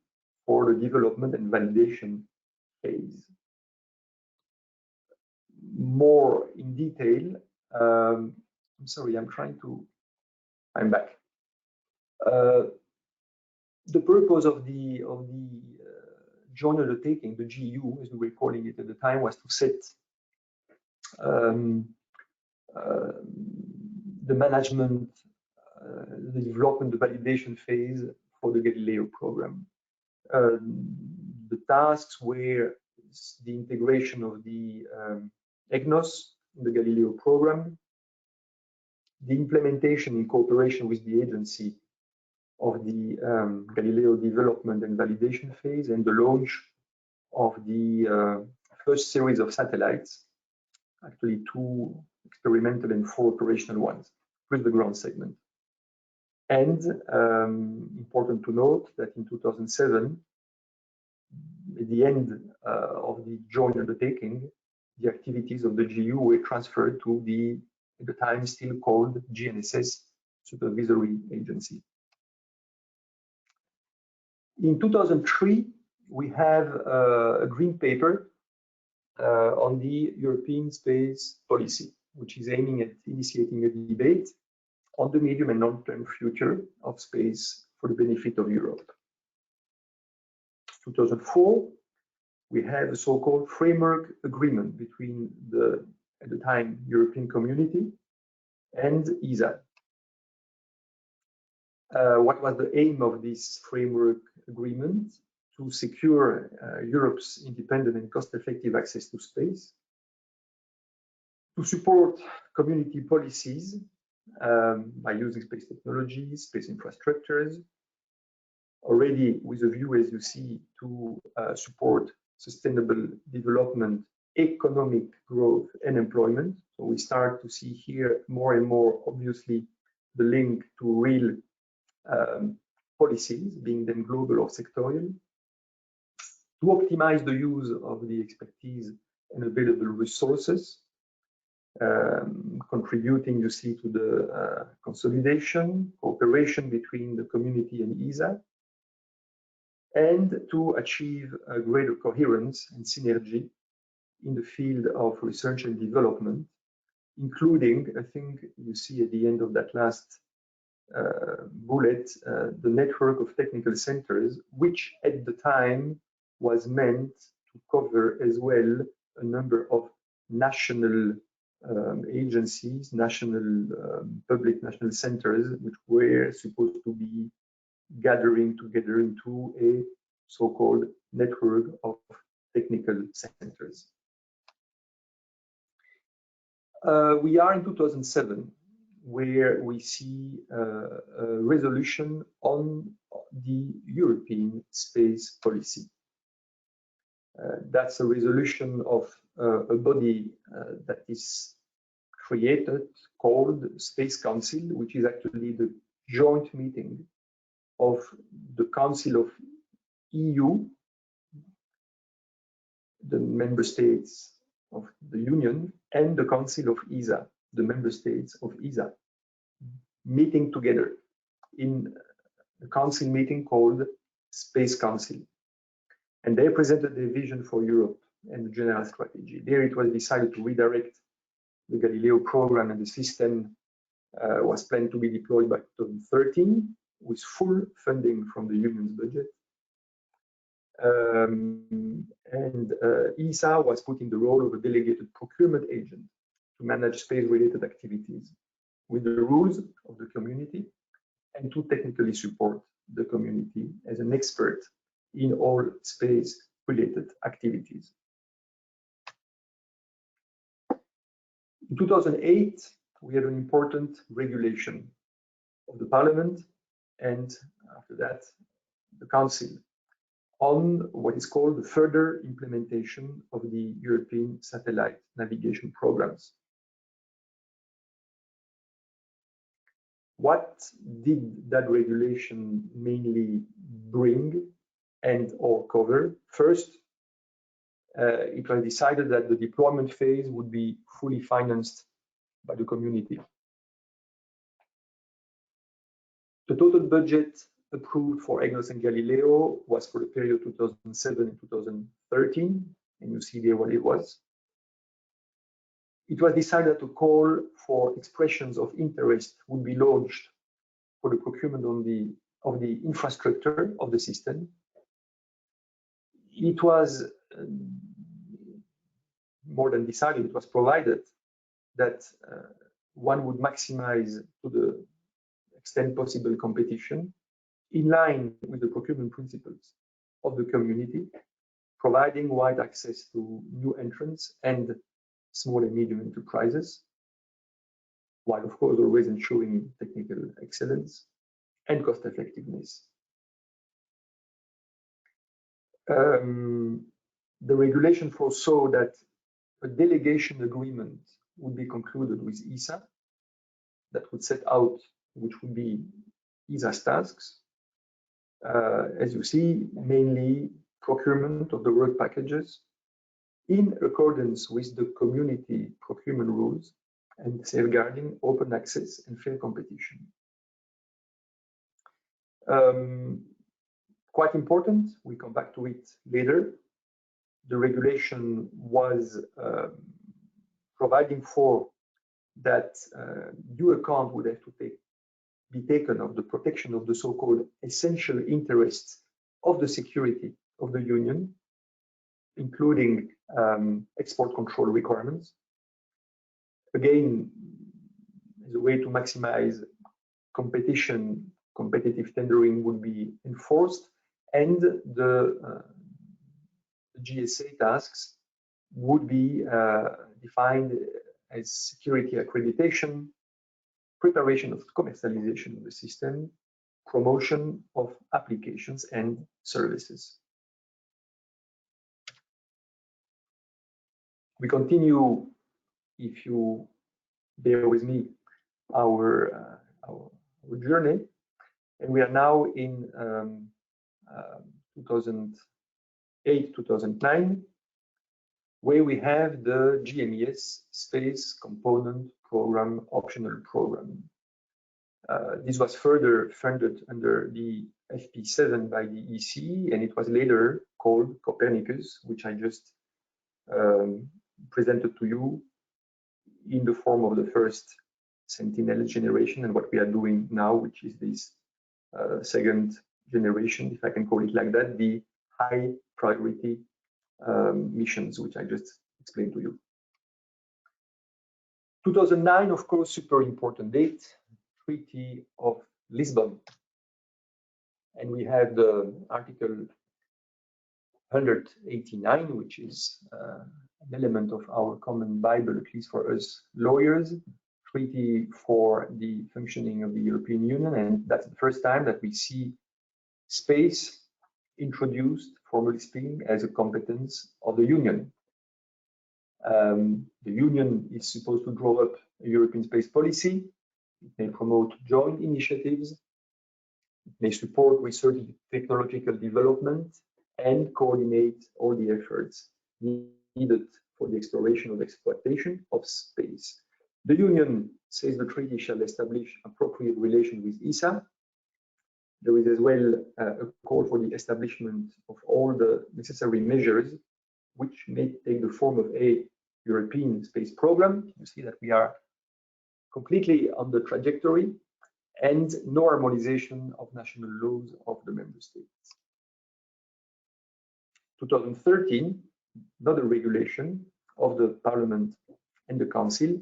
for the development and validation phase. More in detail, I'm sorry, I'm back. The purpose of the joint undertaking, the GU, as we were calling it at the time, was to set the management, the development, the validation phase for the Galileo program. The tasks were the integration of the Egnos in the Galileo program, the implementation in cooperation with the agency of the Galileo development and validation phase, and the launch of the first series of satellites, actually 2 experimental and 4 operational ones, with the ground segment. And important to note that in 2007, at the end of the joint undertaking, the activities of the GU were transferred to the, at the time still called GNSS Supervisory Agency. In 2003, we have a green paper on the European space policy, which is aiming at initiating a debate on the medium and long-term future of space for the benefit of Europe. 2004, we have a so-called framework agreement between the, at the time, European Community and ESA. What was the aim of this framework agreement? To secure Europe's independent and cost-effective access to space, to support community policies by using space technologies, space infrastructures, already with a view, as you see, to support sustainable development, economic growth, and employment. So we start to see here more and more, obviously, the link to real policies, being them global or sectorial, to optimize the use of the expertise and available resources, contributing, you see, to the consolidation, cooperation between the community and ESA, and to achieve a greater coherence and synergy in the field of research and development, including, I think you see at the end of that last bullet, the network of technical centers, which at the time was meant to cover as well a number of national agencies, public national centers, which were supposed to be gathering together into a so-called network of technical centers. We are in 2007, where we see a resolution on the European space policy. That's a resolution of a body that is created called Space Council, which is actually the joint meeting of the Council of EU, the member states of the Union, and the Council of ESA, the member states of ESA, meeting together in a council meeting called Space Council. And they presented their vision for Europe and the general strategy. There it was decided to redirect the Galileo program, and the system was planned to be deployed by 2013 with full funding from the Union's budget. ESA was put in the role of a delegated procurement agent to manage space-related activities with the rules of the community and to technically support the community as an expert in all space-related activities. In 2008, we had an important regulation of the Parliament and after that the Council on what is called the further implementation of the European satellite navigation programs. What did that regulation mainly bring and or cover? First, it was decided that the deployment phase would be fully financed by the community. The total budget approved for Egnos and Galileo was for the period 2007 and 2013, and you see there what it was. It was decided that a call for expressions of interest would be launched for the procurement of the infrastructure of the system. It was more than decided, it was provided that one would maximize to the extent possible competition in line with the procurement principles of the community, providing wide access to new entrants and small and medium enterprises, while of course always ensuring technical excellence and cost effectiveness. The regulation foresaw that a delegation agreement would be concluded with ESA that would set out which would be ESA's tasks. As you see, mainly procurement of the work packages in accordance with the community procurement rules and safeguarding open access and fair competition. Quite important, we come back to it later. The regulation was providing for that due account would have to be taken of the protection of the so-called essential interests of the security of the Union, including export control requirements. Again, as a way to maximize competition, competitive tendering would be enforced, and the GSA tasks would be defined as security accreditation, preparation of commercialization of the system, promotion of applications and services. We continue, if you bear with me, our journey, and we are now in 2008-2009, where we have the GMES Space Component Program Optional Program. This was further funded under the FP7 by the EC, and it was later called Copernicus, which I just presented to you in the form of the first Sentinel generation, and what we are doing now, which is this second generation, if I can call it like that, the high priority missions, which I just explained to you. 2009, of course, super important date, Treaty of Lisbon. And we have the Article 189, which is an element of our common Bible, at least for us lawyers, treaty for the functioning of the European Union. And that's the first time that we see space introduced, formally speaking, as a competence of the Union. The Union is supposed to draw up a European space policy. It may promote joint initiatives. It may support research and technological development and coordinate all the efforts needed for the exploration or exploitation of space. The Union, says the treaty, shall establish appropriate relations with ESA. There is as well a call for the establishment of all the necessary measures, which may take the form of a European space program. You see that we are completely on the trajectory, and normalization of national laws of the member states. 2013, another regulation of the Parliament and the Council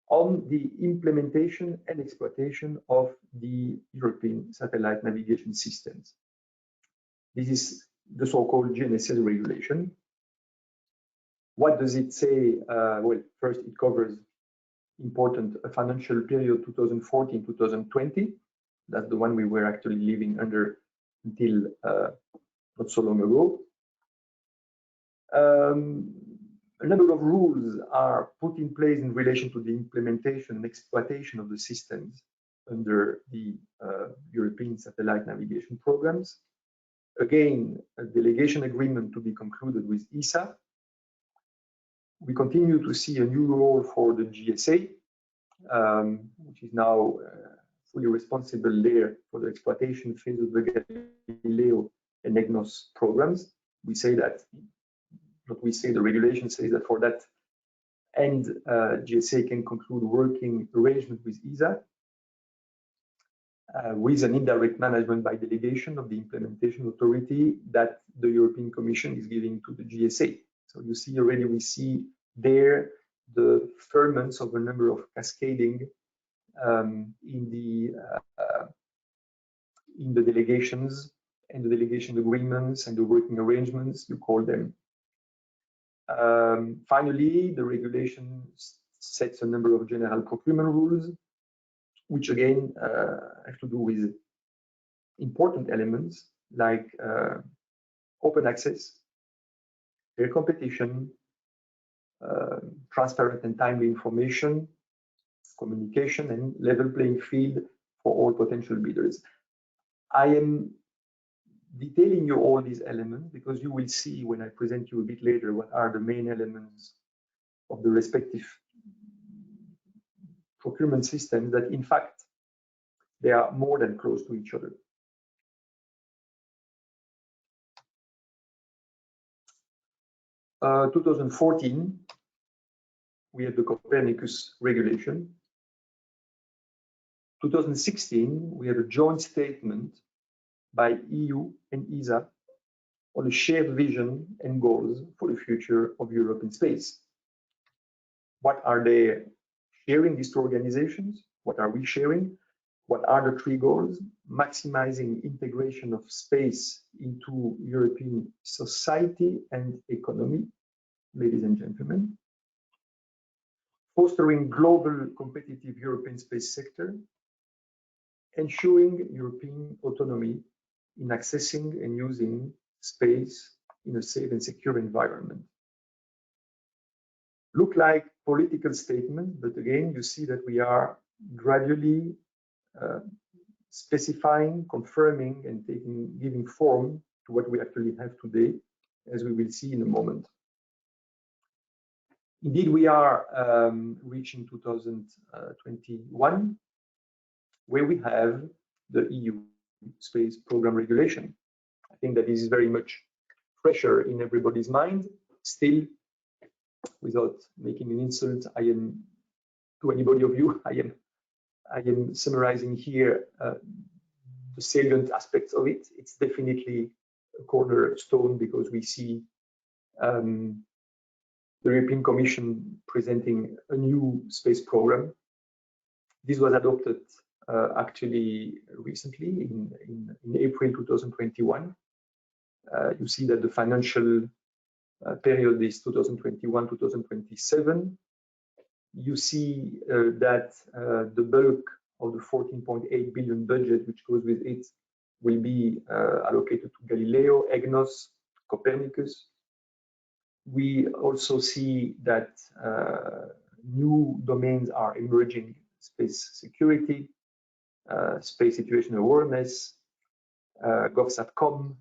on the implementation and exploitation of the European satellite navigation systems. This is the so-called Gnss Regulation. What does it say? Well, first, it covers important financial period 2014-2020. That's the one we were actually living under until not so long ago. A number of rules are put in place in relation to the implementation and exploitation of the systems under the European satellite navigation programs. Again, a delegation agreement to be concluded with ESA. We continue to see a new role for the GSA, which is now fully responsible there for the exploitation phase of the Galileo and Egnos programs. We say that, what we say, the regulation says that for that end, GSA can conclude working arrangement with ESA with an indirect management by delegation of the implementation authority that the European Commission is giving to the GSA. So you see already, we see there the ferments of a number of cascading in the delegations and the delegation agreements and the working arrangements, you call them. Finally, the regulation sets a number of general procurement rules, which again have to do with important elements like open access, fair competition, transparent and timely information, communication, and level playing field for all potential bidders. I am detailing you all these elements because you will see when I present you a bit later what are the main elements of the respective procurement systems, that in fact they are more than close to each other. In 2014, we have the Copernicus Regulation. 2016, we have a joint statement by EU and ESA on a shared vision and goals for the future of Europe in space. What are they sharing, these two organizations? What are we sharing? What are the three goals? Maximizing integration of space into European society and economy, ladies and gentlemen. Fostering global competitive European space sector. Ensuring European autonomy in accessing and using space in a safe and secure environment. Look like political statement, but again, you see that we are gradually specifying, confirming, and giving form to what we actually have today, as we will see in a moment. Indeed, we are reaching 2021. where we have the EU Space Program Regulation. I think that is very much fresher in everybody's mind. Still, without making an insult, to anybody of you, I am summarizing here the salient aspects of it. It's definitely a cornerstone because we see the European Commission presenting a new space program. This was adopted actually recently in April 2021. You see that the financial period is 2021-2027. You see that the bulk of the 14.8 billion budget which goes with it will be allocated to Galileo, Egnos, Copernicus. We also see that new domains are emerging: space security, space situation awareness, GovSatcom.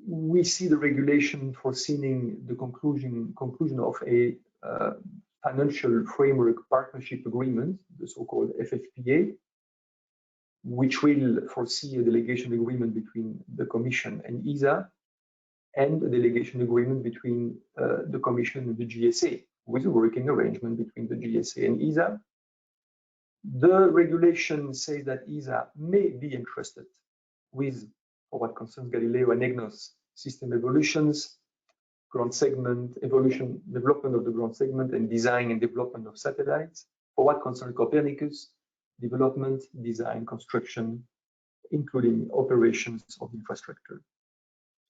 We see the regulation foreseeing the conclusion of a financial framework partnership agreement, the so-called FFPA, which will foresee a delegation agreement between the Commission and ESA, and a delegation agreement between the Commission and the GSA, with a working arrangement between the GSA and ESA. The regulation says that ESA may be entrusted with, for what concerns Galileo and Egnos, system evolutions, ground segment evolution, development of the ground segment, and design and development of satellites. For what concerns Copernicus, development, design, construction, including operations of infrastructure.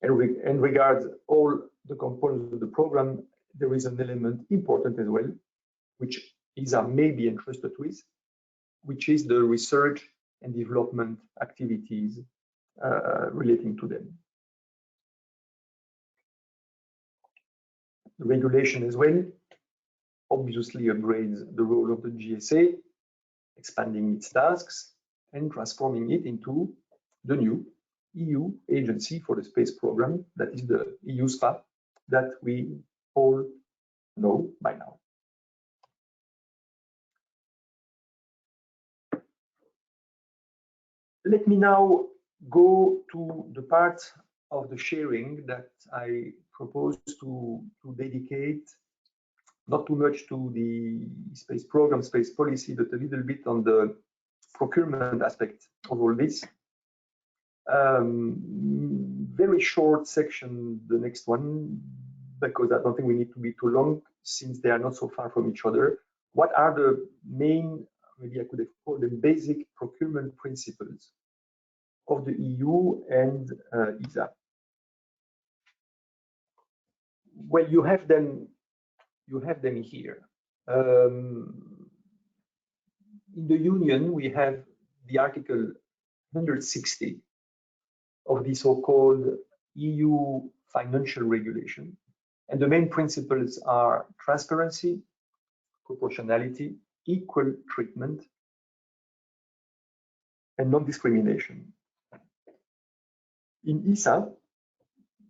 And regards all the components of the program, there is an element important as well, which ESA may be entrusted with, which is the research and development activities relating to them. The regulation as well obviously upgrades the role of the GSA, expanding its tasks and transforming it into the new EU agency for the space program, that is the EUSPA, that we all know by now. Let me now go to the part of the sharing that I propose to dedicate not too much to the space program, space policy, but a little bit on the procurement aspect of all this. Very short section, the next one, because I don't think we need to be too long since they are not so far from each other. What are the main, maybe I could have called them basic procurement principles of the EU and ESA? Well, you have them here. In the Union, we have the Article 160 of the so-called EU Financial Regulation, and the main principles are transparency, proportionality, equal treatment, and non-discrimination. In ESA,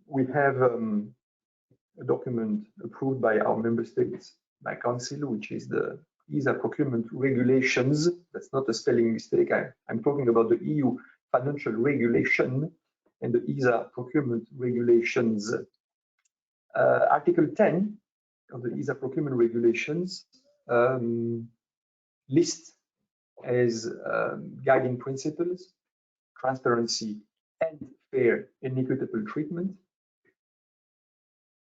we have a document approved by our member states, by Council, which is the ESA Procurement Regulations. That's not a spelling mistake. I'm talking about the EU Financial Regulation and the ESA Procurement Regulations. Article 10 of the ESA Procurement Regulations lists as guiding principles transparency and fair and equitable treatment,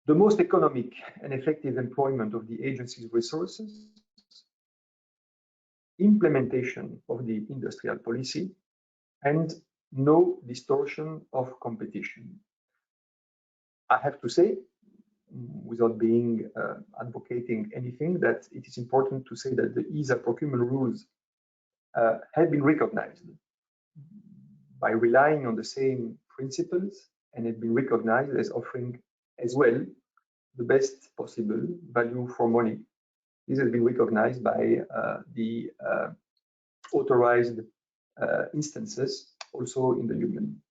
the most economic and effective employment of the agency's resources, implementation of the industrial policy, and no distortion of competition. I have to say, without being advocating anything, that it is important to say that the ESA procurement rules have been recognized by relying on the same principles and have been recognized as offering as well the best possible value for money. This has been recognized by the authorized instances also in the Union.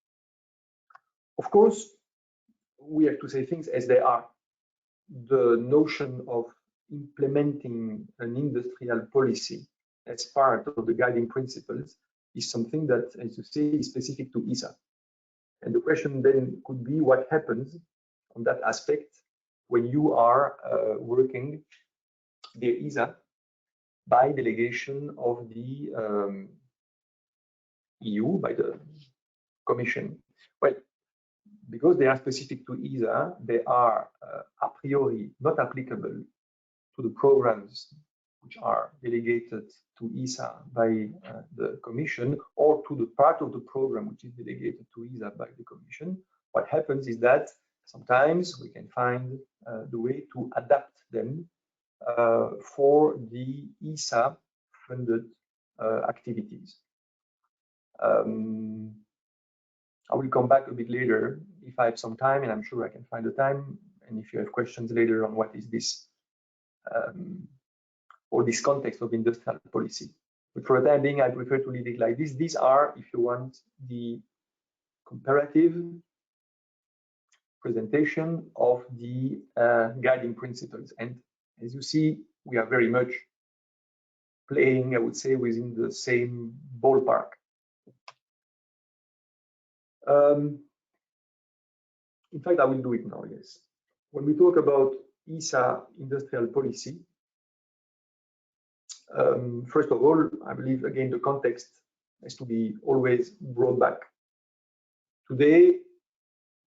Of course, we have to say things as they are. The notion of implementing an industrial policy as part of the guiding principles is something that, as you say, is specific to ESA. And the question then could be what happens on that aspect when you are working the ESA by delegation of the EU, by the Commission. Well, because they are specific to ESA, they are a priori not applicable to the programs which are delegated to ESA by the Commission, or to the part of the program which is delegated to ESA by the Commission. What happens is that sometimes we can find the way to adapt them for the ESA funded activities. I will come back a bit later if I have some time, and I'm sure I can find the time. And if you have questions later on what is this or this context of industrial policy. But for the time being, I prefer to leave it like this. These are, if you want, the comparative presentation of the guiding principles. And as you see, we are very much playing, I would say, within the same ballpark. In fact, I will do it now, yes. When we talk about ESA industrial policy, first of all, I believe, again, the context has to be always brought back. Today,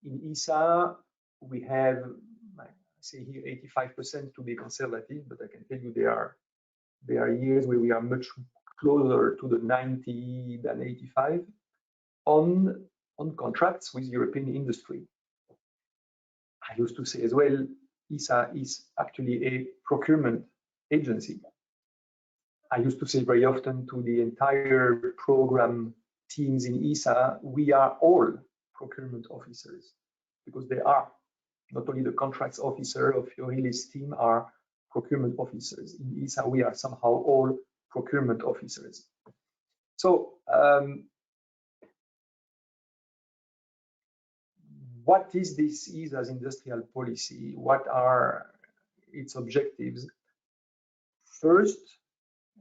in ESA, we have, I say here, 85% to be conservative, but I can tell you there are years where we are much closer to the 90 than 85 on contracts with European industry. I used to say as well, ESA is actually a procurement agency. I used to say very often to the entire program teams in ESA, we are all procurement officers, because they are. Not only the contracts officer of Yohili's team are procurement officers. In ESA, we are somehow all procurement officers. So, what is this ESA's industrial policy? What are its objectives? First,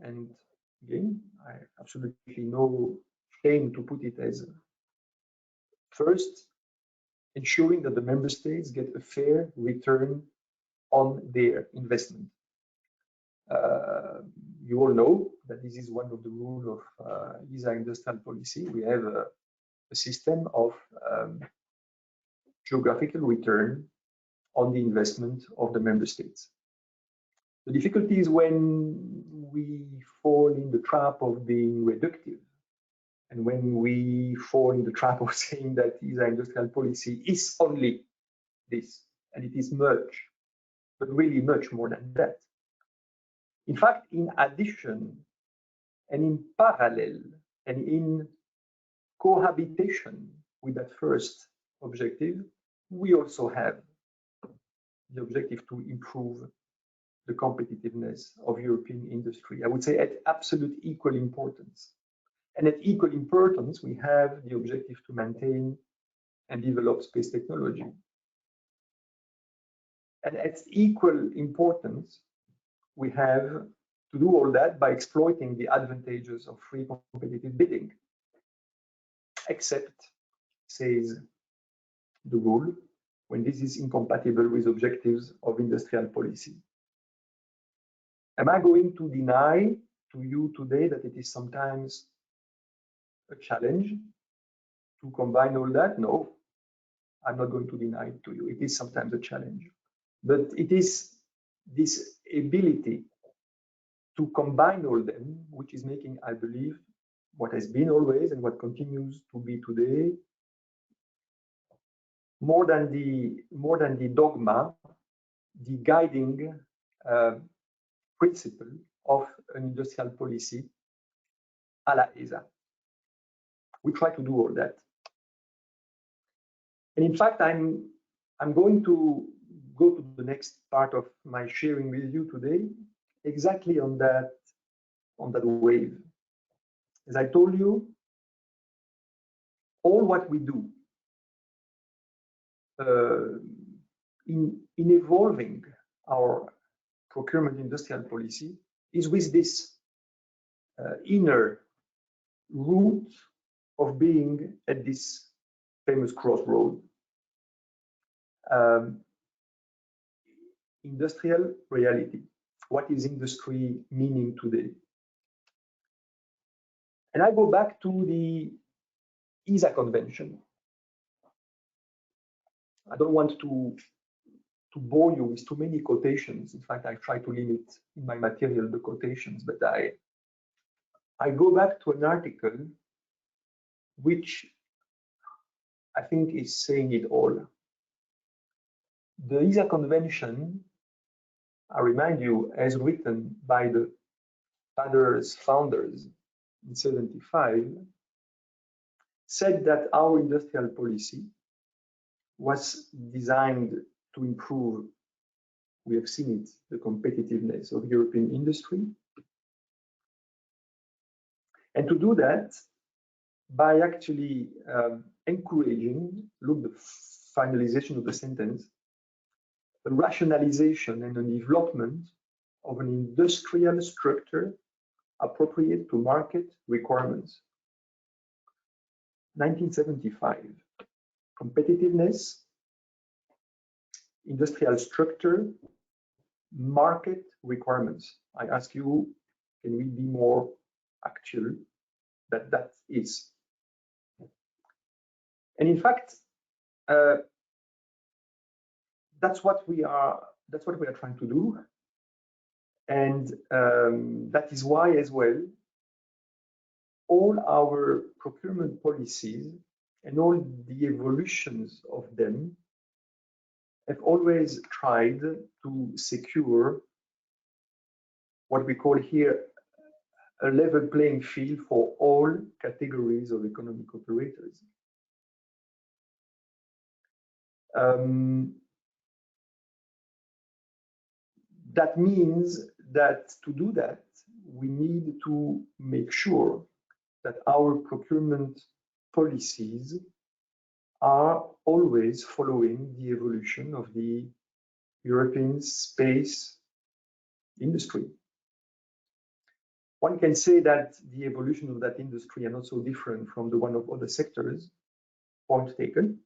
and again, I absolutely no shame to put it as first, ensuring that the member states get a fair return on their investment. You all know that this is one of the rules of ESA industrial policy. We have a system of geographical return on the investment of the member states. The difficulty is when we fall in the trap of being reductive, and when we fall in the trap of saying that ESA industrial policy is only this, and it is much, but really much more than that. In fact, in addition, and in parallel, and in cohabitation with that first objective, we also have the objective to improve the competitiveness of European industry. I would say at absolute equal importance. And at equal importance, we have the objective to maintain and develop space technology. And at equal importance, we have to do all that by exploiting the advantages of free competitive bidding. Except, says the rule, when this is incompatible with objectives of industrial policy. Am I going to deny to you today that it is sometimes a challenge to combine all that? No, I'm not going to deny it to you. It is sometimes a challenge, but it is this ability to combine all them which is making, I believe, what has been always and what continues to be today, more than the dogma, the guiding principle of an industrial policy à la ESA. We try to do all that. And in fact, I'm going to go to the next part of my sharing with you today, exactly on that wave. As I told you, all what we do in evolving our procurement industrial policy is with this inner root of being at this famous crossroad. Industrial reality. What is industry meaning today? And I go back to the ESA Convention. I don't want to bore you with too many quotations. In fact, I try to limit in my material the quotations, but I go back to an article which I think is saying it all. The ESA Convention, I remind you, as written by the founders in 75, said that our industrial policy was designed to improve, we have seen it, the competitiveness of European industry. And to do that by actually encouraging, look, the finalization of the sentence, the rationalization and the development of an industrial structure appropriate to market requirements. 1975, competitiveness, industrial structure, market requirements. I ask you, can we be more actual that is? And in fact, that's what we are trying to do. And that is why as well, all our procurement policies and all the evolutions of them have always tried to secure what we call here a level playing field for all categories of economic operators. That means that to do that, we need to make sure that our procurement policies are always following the evolution of the European space industry. One can say that the evolution of that industry are not so different from the one of other sectors. Point taken,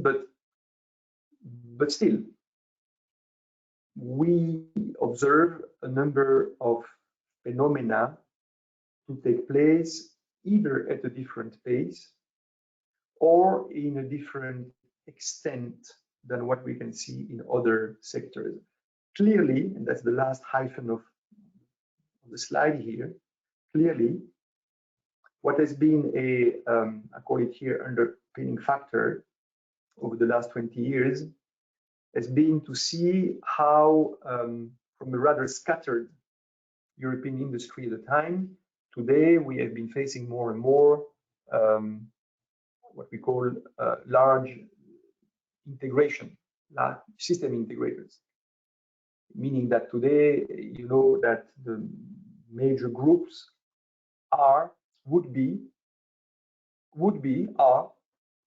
but still, we observe a number of phenomena to take place either at a different pace or in a different extent than what we can see in other sectors. Clearly, and that's the last hyphen of the slide here, clearly, what has been a, I call it here, underpinning factor over the last 20 years has been to see how, from a rather scattered European industry at the time, today we have been facing more and more what we call large integration, large system integrators. Meaning that today, you know that the major groups would be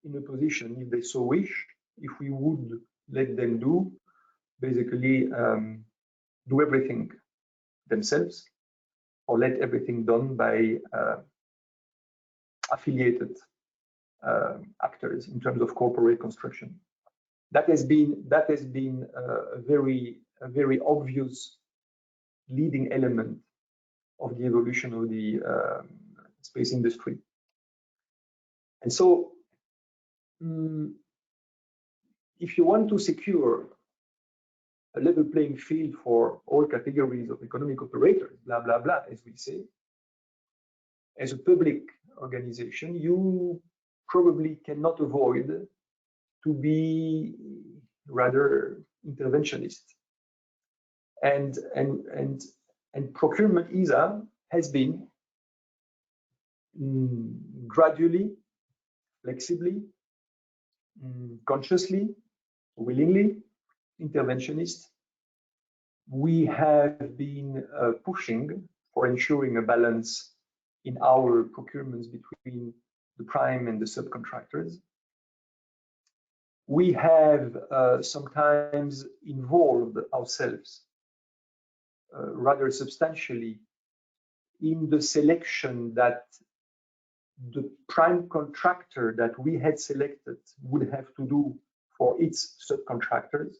in a position, if they so wish, if we would let them do, basically do everything themselves, or let everything done by affiliated actors in terms of corporate construction. That has been a very obvious leading element of the evolution of the space industry. And so, if you want to secure a level playing field for all categories of economic operators, blah, blah, blah, as we say, as a public organization, you probably cannot avoid to be rather interventionist. And procurement ESA has been gradually, flexibly, consciously, willingly interventionist. We have been pushing for ensuring a balance in our procurements between the prime and the subcontractors. We have sometimes involved ourselves rather substantially in the selection that the prime contractor that we had selected would have to do for its subcontractors.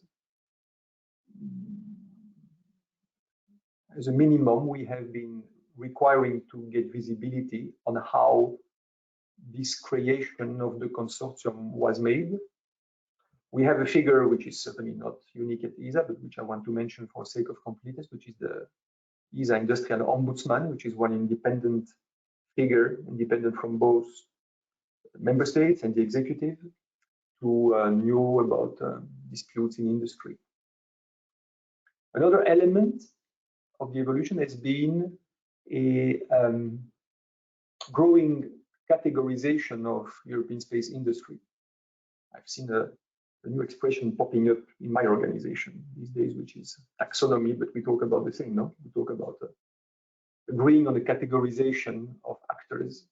As a minimum, we have been requiring to get visibility on how this creation of the consortium was made. We have a figure which is certainly not unique at ESA, but which I want to mention for sake of completeness, which is the Isa Industrial Ombudsman, which is one independent figure, independent from both member states and the executive, to know about disputes in industry. Another element of the evolution has been a growing categorization of European space industry. I've seen a new expression popping up in my organization these days, which is taxonomy, but we talk about the same, no? We talk about agreeing on the categorization of actors.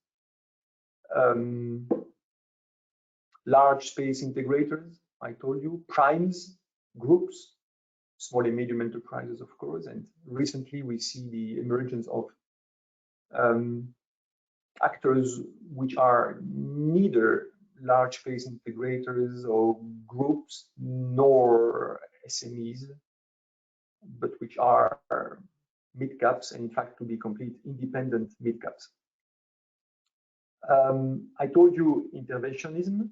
Large space integrators, I told you, primes, groups, small and medium enterprises, of course, and recently we see the emergence of actors which are neither large space integrators or groups nor SMEs, but which are mid-caps, and in fact to be complete independent mid-caps. I told you interventionism,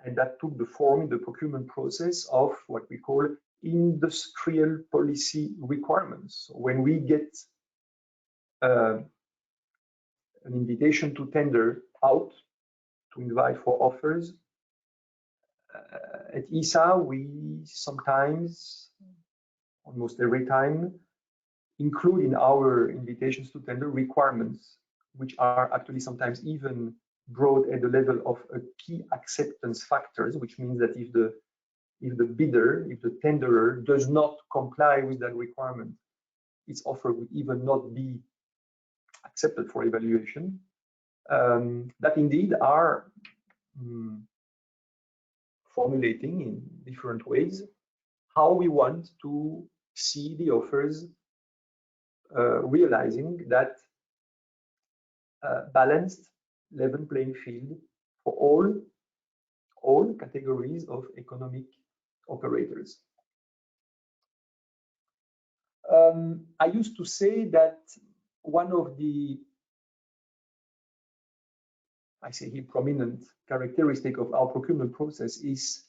and that took the form in the procurement process of what we call industrial policy requirements. When we get an invitation to tender out, to invite for offers, at ESA, we sometimes, almost every time, include in our invitations to tender requirements, which are actually sometimes even brought at the level of a key acceptance factors, which means that if the bidder, if the tenderer does not comply with that requirement, its offer would even not be accepted for evaluation. That indeed are formulating in different ways how we want to see the offers, realizing that balanced level playing field for all categories of economic operators. I used to say that one of the, I say here, prominent characteristic of our procurement process is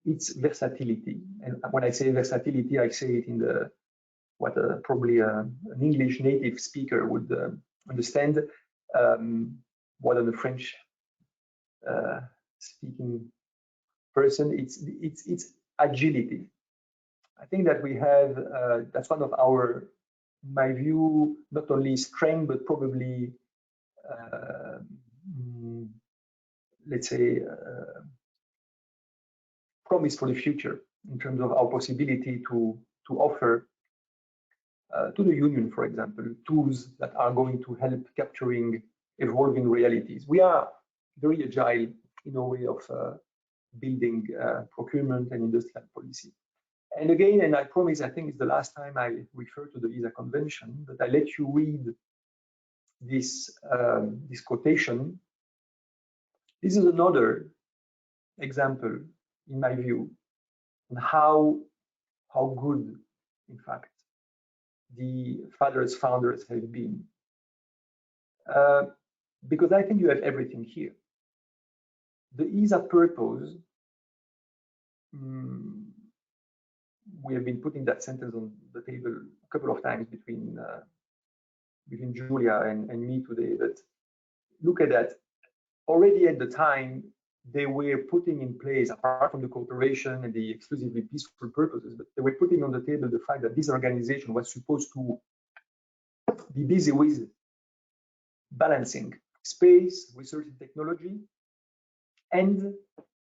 its versatility. And when I say versatility, I say it in the what probably an English native speaker would understand. More than a French speaking person, it's agility. I think that we have, that's one of our, in my view, not only strength, but probably, let's say, promise for the future in terms of our possibility to offer to the union, for example, tools that are going to help capturing evolving realities. We are very agile in a way of building procurement and industrial policy. And again, and I promise, I think it's the last time I refer to the ESA Convention, but I let you read this, this quotation. This is another example, in my view, on how good, in fact, the founders have been. Because I think you have everything here. The ESA purpose, we have been putting that sentence on the table a couple of times between Julia and me today, but look at that. Already at the time, they were putting in place, apart from the cooperation and the exclusively peaceful purposes, but they were putting on the table the fact that this organization was supposed to be busy with balancing space, research and technology, and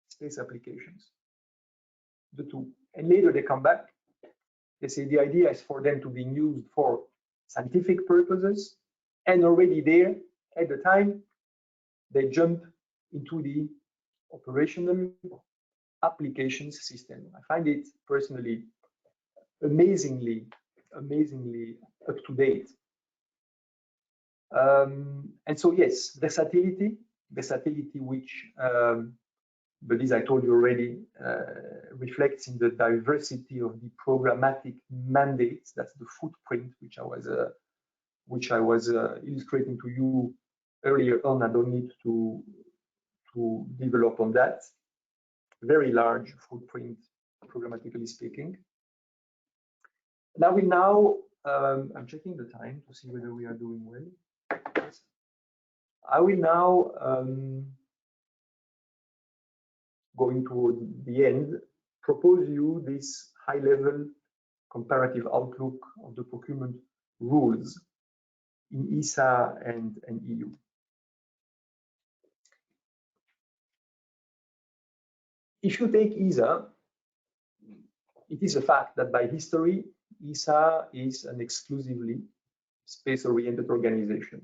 space applications, the two. And later they come back, they say the idea is for them to be used for scientific purposes, and already there, at the time, they jump into the operational applications system. I find it personally amazingly up to date. And so yes, versatility which, but this I told you already, reflects in the diversity of the programmatic mandates. That's the footprint which I was illustrating to you earlier on. I don't need to develop on that. Very large footprint, programmatically speaking. And I will now, I'm checking the time to see whether we are doing well. I will now, going toward the end, propose you this high-level comparative outlook of the procurement rules in ESA and EU. If you take ESA, it is a fact that by history, ESA is an exclusively space-oriented organization,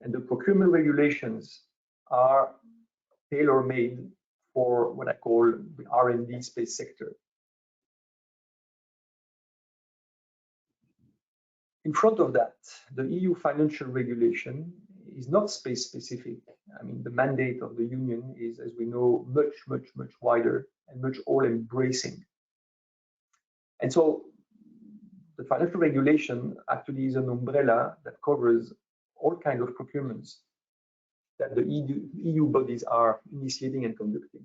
and the procurement regulations are tailor-made for what I call the R&D space sector. In front of that, the EU financial regulation is not space specific. I mean, the mandate of the Union is, as we know, much, much, much wider and much all-embracing. And so the financial regulation actually is an umbrella that covers all kinds of procurements that the EU bodies are initiating and conducting.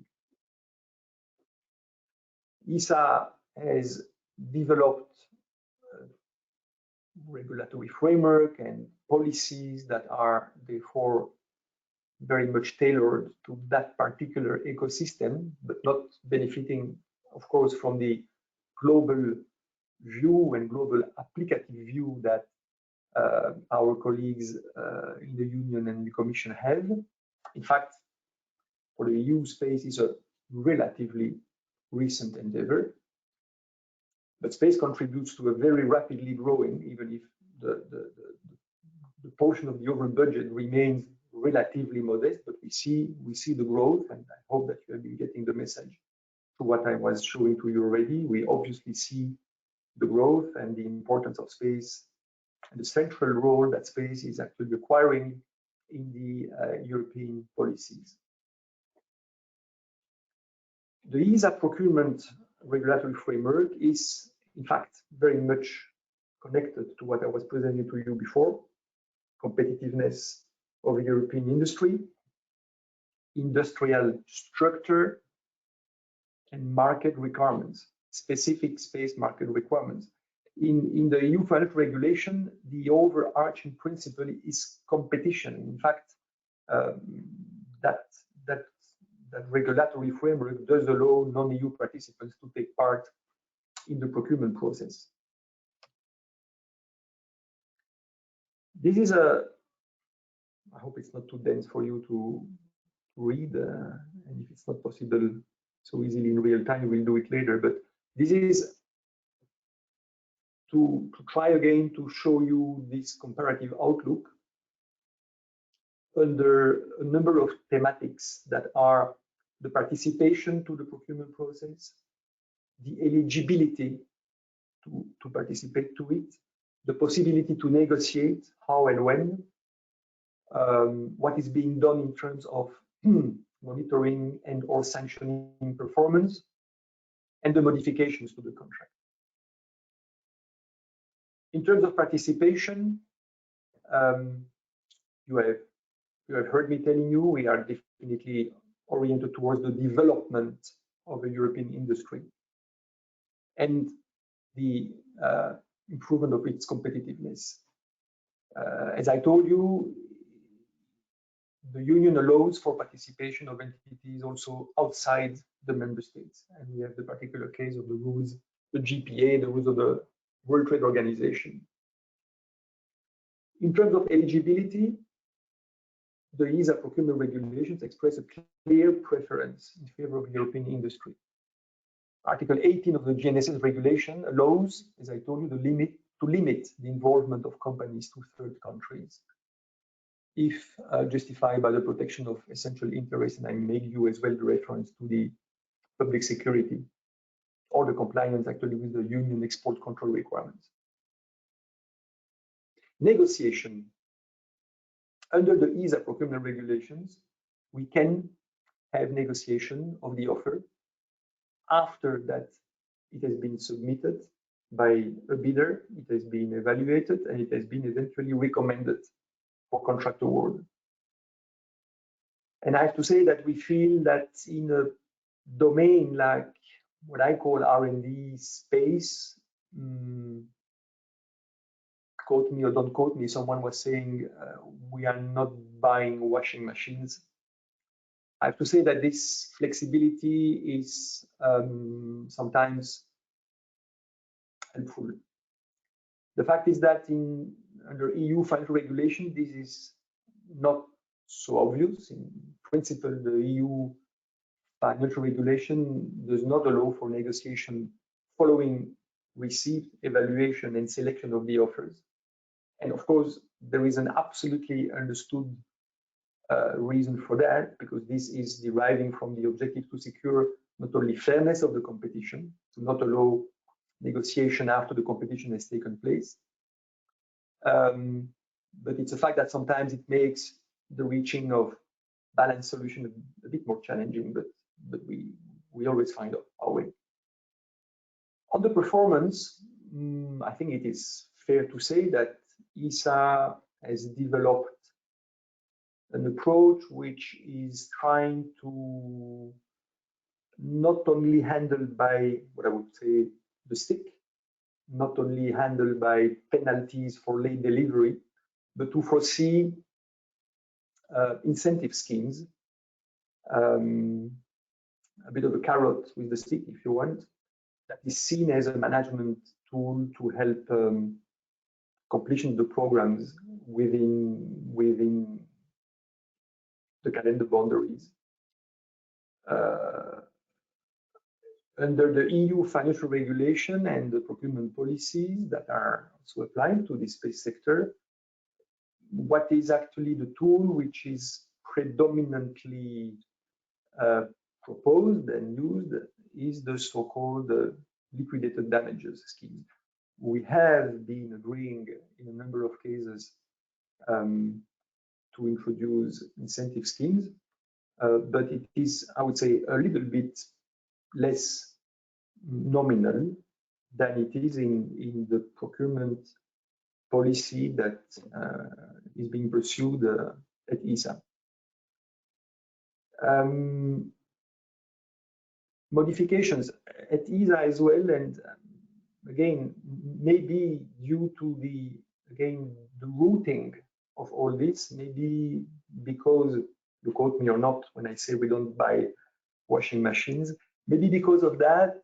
ESA has developed a regulatory framework and policies that are therefore very much tailored to that particular ecosystem, but not benefiting, of course, from the global view and global applicative view that our colleagues in the Union and the Commission have. In fact, for the EU space is a relatively recent endeavor, but space contributes to a very rapidly growing, even if the portion of the overall budget remains relatively modest, but we see the growth, and I hope that you have been getting the message to what I was showing to you already. We obviously see the growth and the importance of space and the central role that space is actually acquiring in the European policies. The ESA procurement regulatory framework is, in fact, very much connected to what I was presenting to you before: competitiveness of European industry, industrial structure, and market requirements, specific space market requirements. In the EU financial regulation, the overarching principle is competition. In fact, that regulatory framework does allow non-EU participants to take part in the procurement process. This is I hope it's not too dense for you to read, and if it's not possible so easily in real time, we'll do it later. But this is to try again to show you this comparative outlook under a number of thematics that are the participation to the procurement process, the eligibility to participate to it, the possibility to negotiate how and when, what is being done in terms of monitoring and or sanctioning performance, and the modifications to the contract. In terms of participation, you have heard me telling you we are definitely oriented towards the development of a European industry and the improvement of its competitiveness. As I told you, the Union allows for participation of entities also outside the member states, and we have the particular case of the rules, the GPA, the rules of the World Trade Organization. In terms of eligibility, the ESA procurement regulations express a clear preference in favor of European industry. Article 18 of the Gnss Regulation allows, as I told you, to limit the involvement of companies to third countries, if justified by the protection of essential interests, and I make you as well the reference to the public security or the compliance actually with the Union export control requirements. Negotiation Under the ESA procurement regulations, we can have negotiation of the offer after that it has been submitted by a bidder, it has been evaluated, and it has been eventually recommended for contract award. And I have to say that we feel that in a domain like what I call R&D space, quote me or don't quote me, someone was saying we are not buying washing machines. I have to say that this flexibility is sometimes helpful. The fact is that under EU financial regulation, this is not so obvious. In principle, the EU financial regulation does not allow for negotiation following receipt, evaluation, and selection of the offers. And of course, there is an absolutely understood reason for that, because this is deriving from the objective to secure not only fairness of the competition, to not allow negotiation after the competition has taken place, but it's a fact that sometimes it makes the reaching of balanced solution a bit more challenging, but we always find our way. On the performance, I think it is fair to say that ESA has developed an approach which is trying to not only handle by what I would say the stick, not only handled by penalties for late delivery, but to foresee incentive schemes, a bit of a carrot with the stick, if you want, that is seen as a management tool to help completion of the programs within the calendar boundaries. Under the EU financial regulation and the procurement policies that are also applied to the space sector, what is actually the tool which is predominantly proposed and used is the so-called liquidated damages scheme. We have been agreeing in a number of cases to introduce incentive schemes, but it is, I would say, a little bit less nominal than it is in the procurement policy that is being pursued at ESA. Modifications at ESA as well, and again, maybe due to the routing of all this, maybe because, you quote me or not when I say we don't buy washing machines, maybe because of that,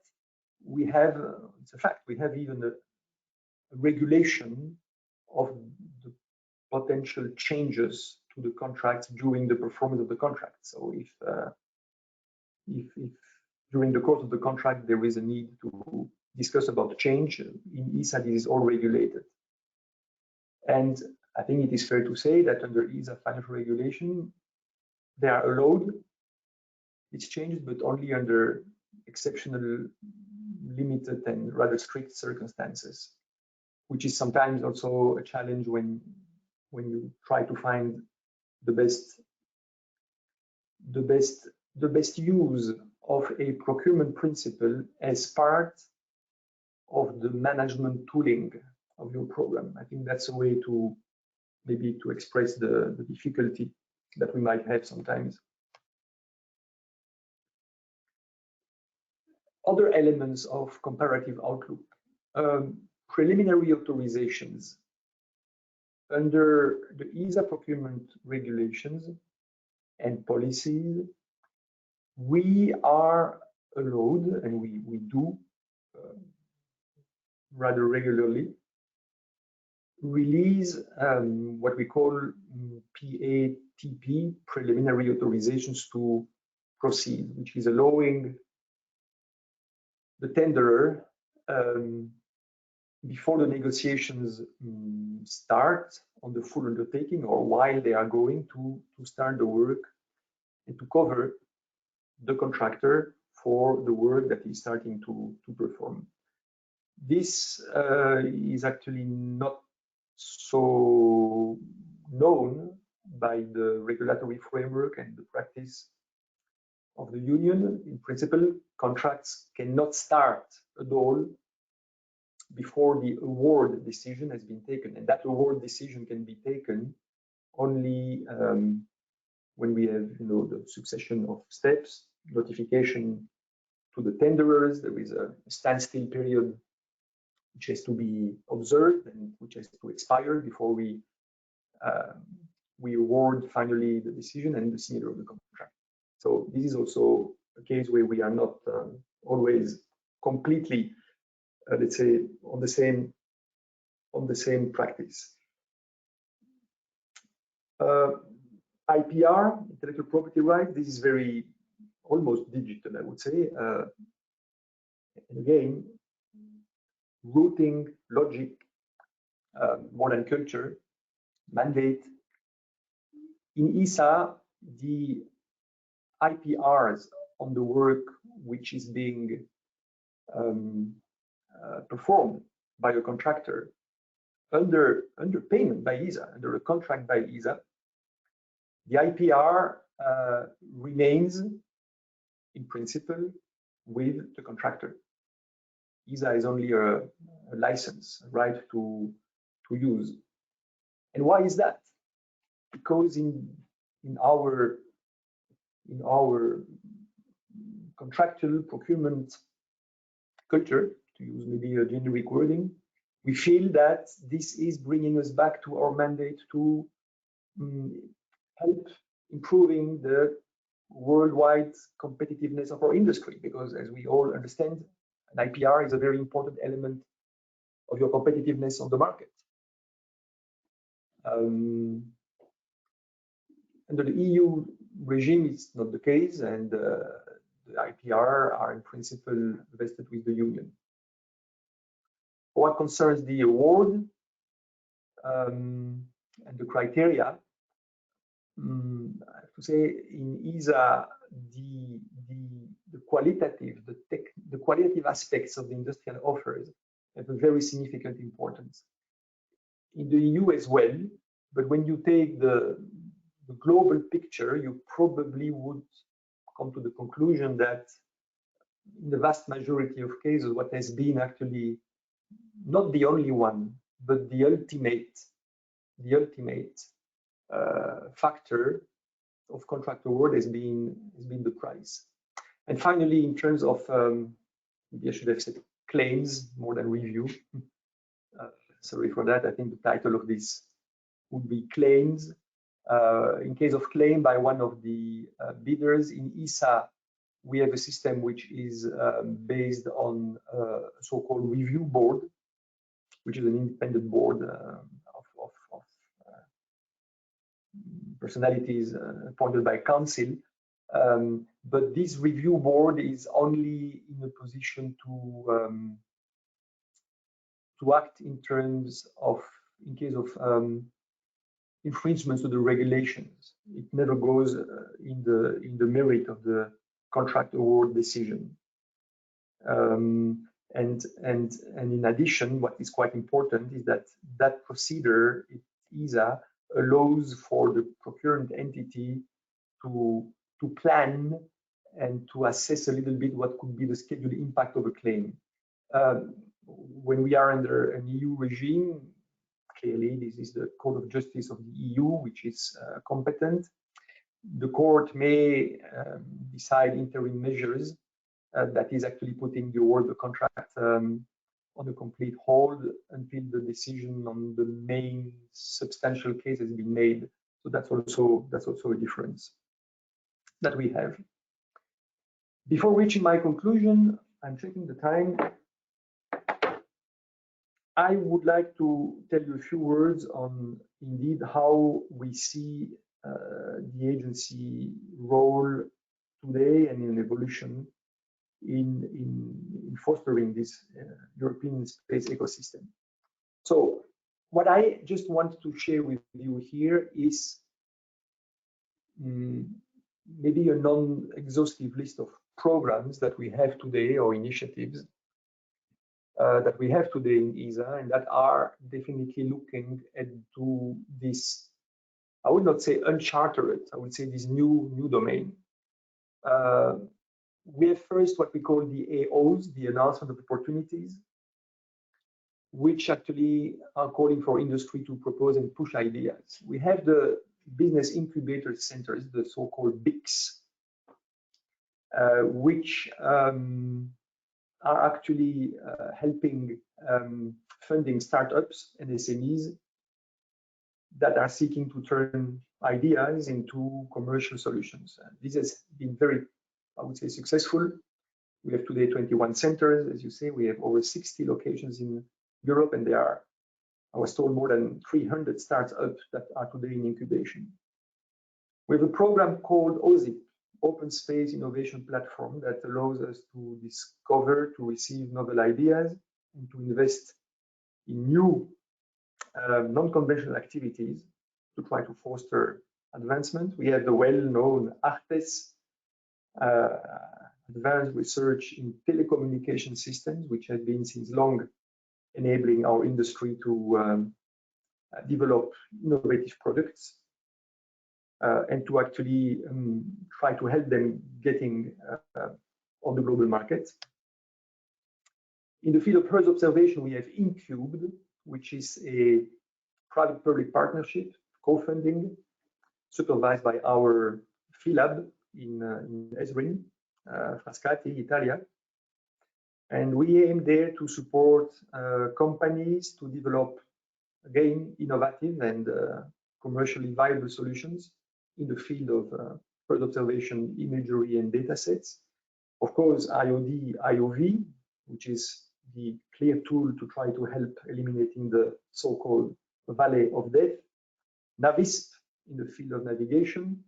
we have, it's a fact, we have even a regulation of the potential changes to the contracts during the performance of the contract. So if during the course of the contract there is a need to discuss about change, in ESA this is all regulated. And I think it is fair to say that under ESA financial regulation, they are allowed these changes, but only under exceptional, limited, and rather strict circumstances, which is sometimes also a challenge when you try to find the best use of a procurement principle as part of the management tooling of your program. I think that's a way to maybe to express the difficulty that we might have sometimes. Other elements of comparative outlook, preliminary authorizations. Under the ESA procurement regulations and policies, we are allowed, and we do rather regularly, release what we call PATP, preliminary authorizations to proceed, which is allowing the tenderer before the negotiations start on the full undertaking, or while they are going to start the work and to cover the contractor for the work that he's starting to perform. This is actually not so known by the regulatory framework and the practice of the Union. In principle, contracts cannot start at all before the award decision has been taken, and that award decision can be taken only when we have, the succession of steps, notification to the tenderers. There is a standstill period which has to be observed and which has to expire before we award finally the decision and the signature of the contract. So this is also a case where we are not always completely, let's say, on the same practice. IPR, intellectual property rights, this is very almost digital, I would say. And again, routing, logic, modern culture, mandate. In ESA, the IPRs on the work which is being performed by a contractor under payment by ESA, under a contract by ESA, the IPR remains in principle with the contractor. ESA is only a license, a right to use. And why is that? Because in our contractual procurement culture, to use maybe a generic wording, we feel that this is bringing us back to our mandate to help improving the worldwide competitiveness of our industry, because as we all understand, an IPR is a very important element of your competitiveness on the market. Under the EU regime, it's not the case, and the IPR are in principle vested with the Union. For what concerns the award and the criteria, I have to say in ESA, the qualitative aspects of the industrial offers have a very significant importance. In the EU as well, but when you take the global picture, you probably would come to the conclusion that in the vast majority of cases, what has been actually not the only one, but the ultimate factor of contract award has been the price. And finally, in terms of, maybe I should have said claims more than review. Sorry for that. I think the title of this would be claims. In case of claim by one of the bidders in ESA, we have a system which is based on a so-called review board, which is an independent board of personalities appointed by council. But this review board is only in a position to act in terms of, in case of infringements to the regulations. It never goes in the merit of the contract award decision. And in addition, what is quite important is that procedure, ESA, allows for the procurement entity to plan and to assess a little bit what could be the scheduled impact of a claim. When we are under an EU regime, clearly this is the Court of Justice of the EU, which is competent. The court may decide interim measures that is actually putting the award of the contract on a complete hold until the decision on the main substantial case has been made. So that's also a difference that we have. Before reaching my conclusion, I'm checking the time. I would like to tell you a few words on indeed how we see the agency role today and in evolution in fostering this European space ecosystem. So what I just want to share with you here is maybe a non-exhaustive list of programs that we have today or initiatives that we have today in ESA and that are definitely looking into this I would not say uncharted, I would say this new domain. We have first what we call the AOs, the announcement of opportunities, which actually are calling for industry to propose and push ideas. We have the business incubator centers, the so-called BICs, which are actually helping funding startups and SMEs that are seeking to turn ideas into commercial solutions. This has been very, I would say, successful. We have today 21 centers, as you say. We have over 60 locations in Europe, and there are, I was told, more than 300 startups that are today in incubation. We have a program called OSIP, Open Space Innovation Platform, that allows us to discover, to receive novel ideas, and to invest in new non-conventional activities to try to foster advancement. We have the well-known ARTES, Advanced Research in Telecommunication Systems, which has been since long enabling our industry to develop innovative products and to actually try to help them getting on the global market. In the field of Earth observation, we have InCubed, which is a private-public partnership, co-funding, supervised by our PhilLab in Esrin, Frascati, Italia. And we aim there to support companies to develop, again, innovative and commercially viable solutions in the field of Earth observation, imagery, and data sets. Of course, IOD, IOV, which is the clear tool to try to help eliminating the so-called valley of death. NAVISP in the field of navigation,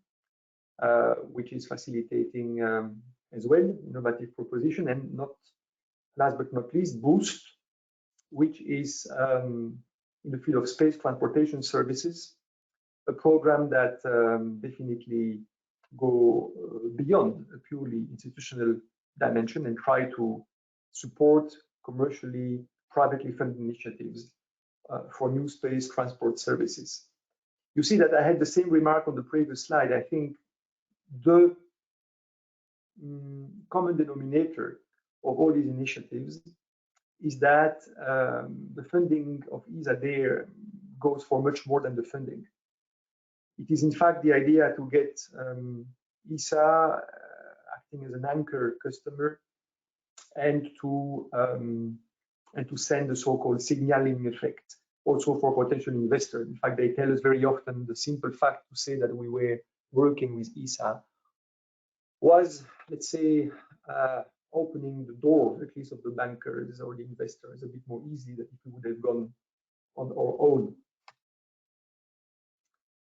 which is facilitating as well innovative proposition, and not last but not least, BOOST, which is in the field of space transportation services, a program that definitely go beyond a purely institutional dimension and try to support commercially, privately funded initiatives for new space transport services. You see that I had the same remark on the previous slide. I think the common denominator of all these initiatives is that the funding of ESA there goes for much more than the funding. It is in fact the idea to get ESA acting as an anchor customer and to send the so-called signaling effect also for potential investors. In fact, they tell us very often the simple fact to say that we were working with ESA was, let's say, opening the door, at least of the bankers or the investors, a bit more easily than if we would have gone on our own.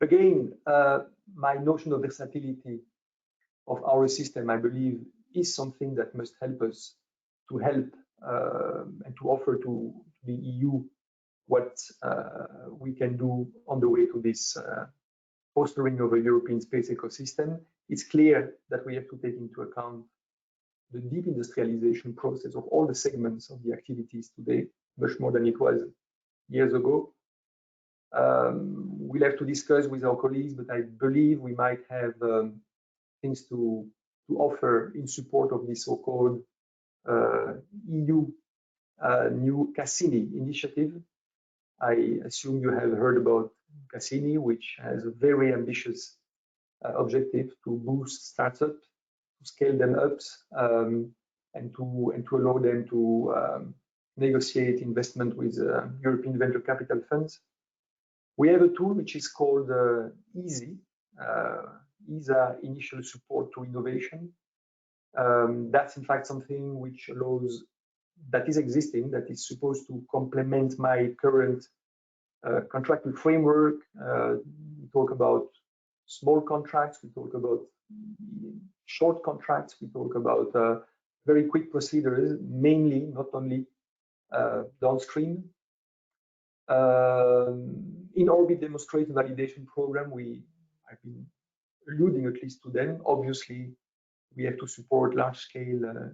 Again, my notion of versatility of our system, I believe, is something that must help us to help and to offer to the EU what we can do on the way to this fostering of a European space ecosystem. It's clear that we have to take into account the deep industrialization process of all the segments of the activities today, much more than it was years ago. We'll have to discuss with our colleagues, but I believe we might have things to offer in support of this so-called EU new Cassini initiative. I assume you have heard about Cassini, which has a very ambitious objective to boost startups, to scale them up, and to allow them to negotiate investment with European venture capital funds. We have a tool which is called EASY, ESA Initial Support to Innovation. That's in fact something which allows, that is existing, that is supposed to complement my current contractual framework. We talk about small contracts, we talk about short contracts, we talk about very quick procedures, mainly, not only downstream. In orbit demonstrator validation program, I've been alluding at least to them. Obviously, we have to support large-scale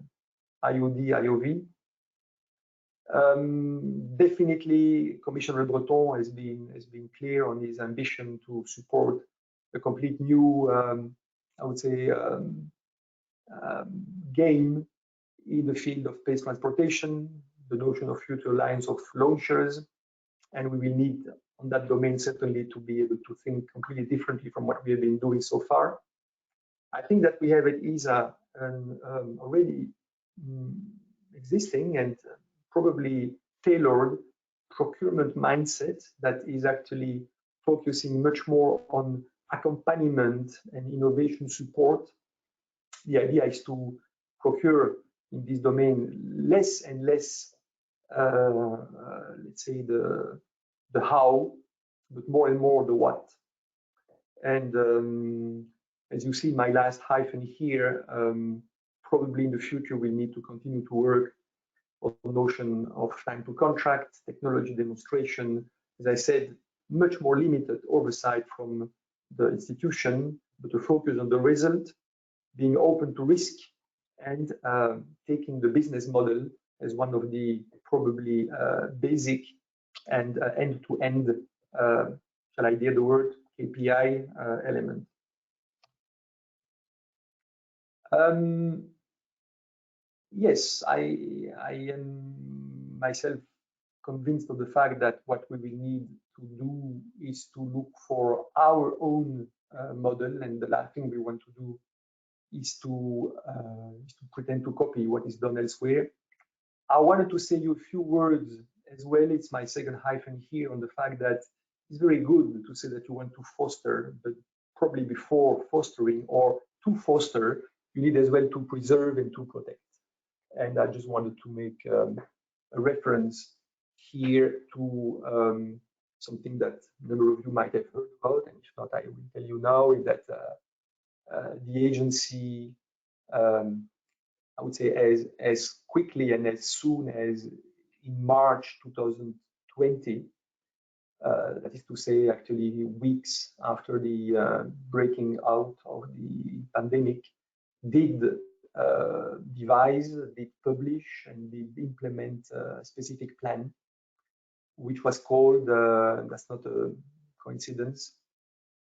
IOD, IOV. Definitely, Commissioner Breton has been clear on his ambition to support a complete new, I would say, game in the field of space transportation, the notion of future lines of launchers, and we will need on that domain certainly to be able to think completely differently from what we have been doing so far. I think that we have at ESA an already existing and probably tailored procurement mindset that is actually focusing much more on accompaniment and innovation support. The idea is to procure in this domain less and less, let's say, the how, but more and more the what. And as you see, my last hyphen here, probably in the future we need to continue to work on the notion of time to contract, technology demonstration. As I said, much more limited oversight from the institution, but a focus on the result, being open to risk, and taking the business model as one of the probably basic and end-to-end, shall I dare the word, KPI element. Yes, I am myself convinced of the fact that what we will need to do is to look for our own model, and the last thing we want to do is to pretend to copy what is done elsewhere. I wanted to say you a few words as well. It's my second hyphen here on the fact that it's very good to say that you want to foster, but probably before fostering or to foster, you need as well to preserve and to protect. And I just wanted to make a reference here to something that a number of you might have heard about, and if not, I will tell you now, is that the agency, I would say as quickly and as soon as in March 2020, that is to say actually weeks after the breaking out of the pandemic, did devise, did publish, and did implement a specific plan, which was called, that's not a coincidence,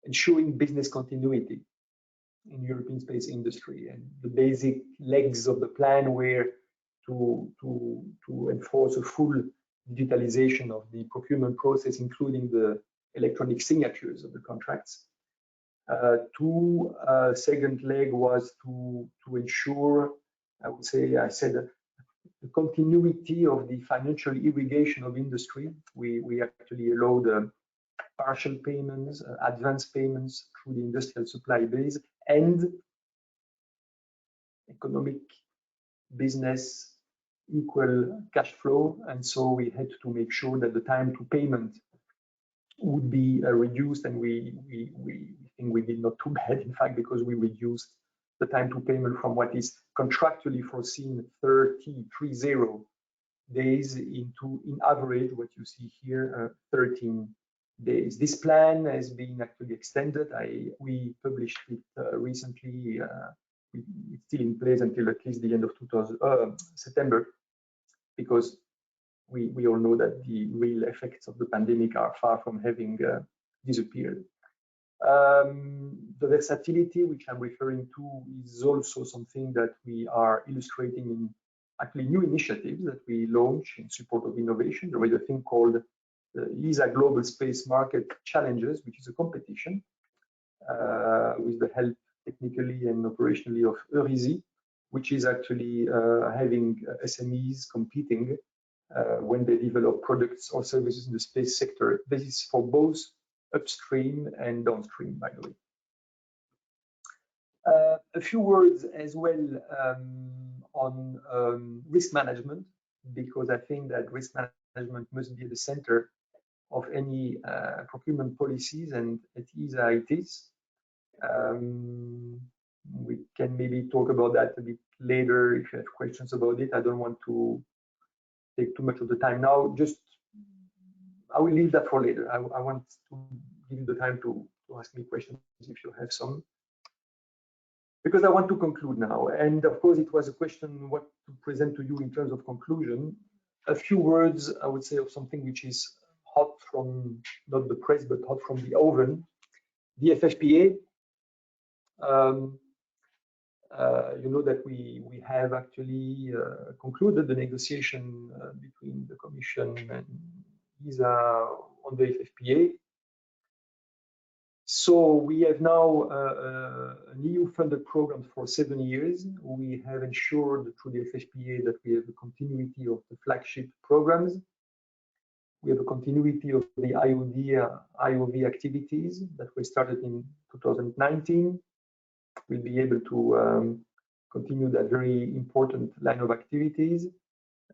ensuring business continuity in European space industry. And the basic legs of the plan were to enforce a full digitalization of the procurement process, including the electronic signatures of the contracts. Second leg was to ensure, I would say, I said, the continuity of the financial irrigation of industry. We actually allowed partial payments, advance payments through the industrial supply base, and economic business equal cash flow. And so we had to make sure that the time to payment would be reduced, and we think we did not too bad, in fact, because we reduced the time to payment from what is contractually foreseen 30 days into, in average, what you see here, 13 days. This plan has been actually extended. We published it recently. It's still in place until at least the end of September, because we all know that the real effects of the pandemic are far from having disappeared. The versatility which I'm referring to is also something that we are illustrating in actually new initiatives that we launch in support of innovation. There is a thing called the ESA Global Space Market Challenges, which is a competition with the help technically and operationally of EURISI, which is actually having SMEs competing when they develop products or services in the space sector. This is for both upstream and downstream, by the way. A few words as well on risk management, because I think that risk management must be at the center of any procurement policies, and at ESA it is. We can maybe talk about that a bit later if you have questions about it. I don't want to take too much of the time now. Just, I will leave that for later. I want to give you the time to ask me questions if you have some, because I want to conclude now. And of course, it was a question what to present to you in terms of conclusion. A few words, I would say, of something which is hot from, not the press, but hot from the oven, the FFPA. You know that we have actually concluded the negotiation between the Commission and ESA on the FFPA. So we have now an EU-funded program for 7 years. We have ensured through the FFPA that we have a continuity of the flagship programs. We have a continuity of the IOV activities that were started in 2019. We'll be able to continue that very important line of activities,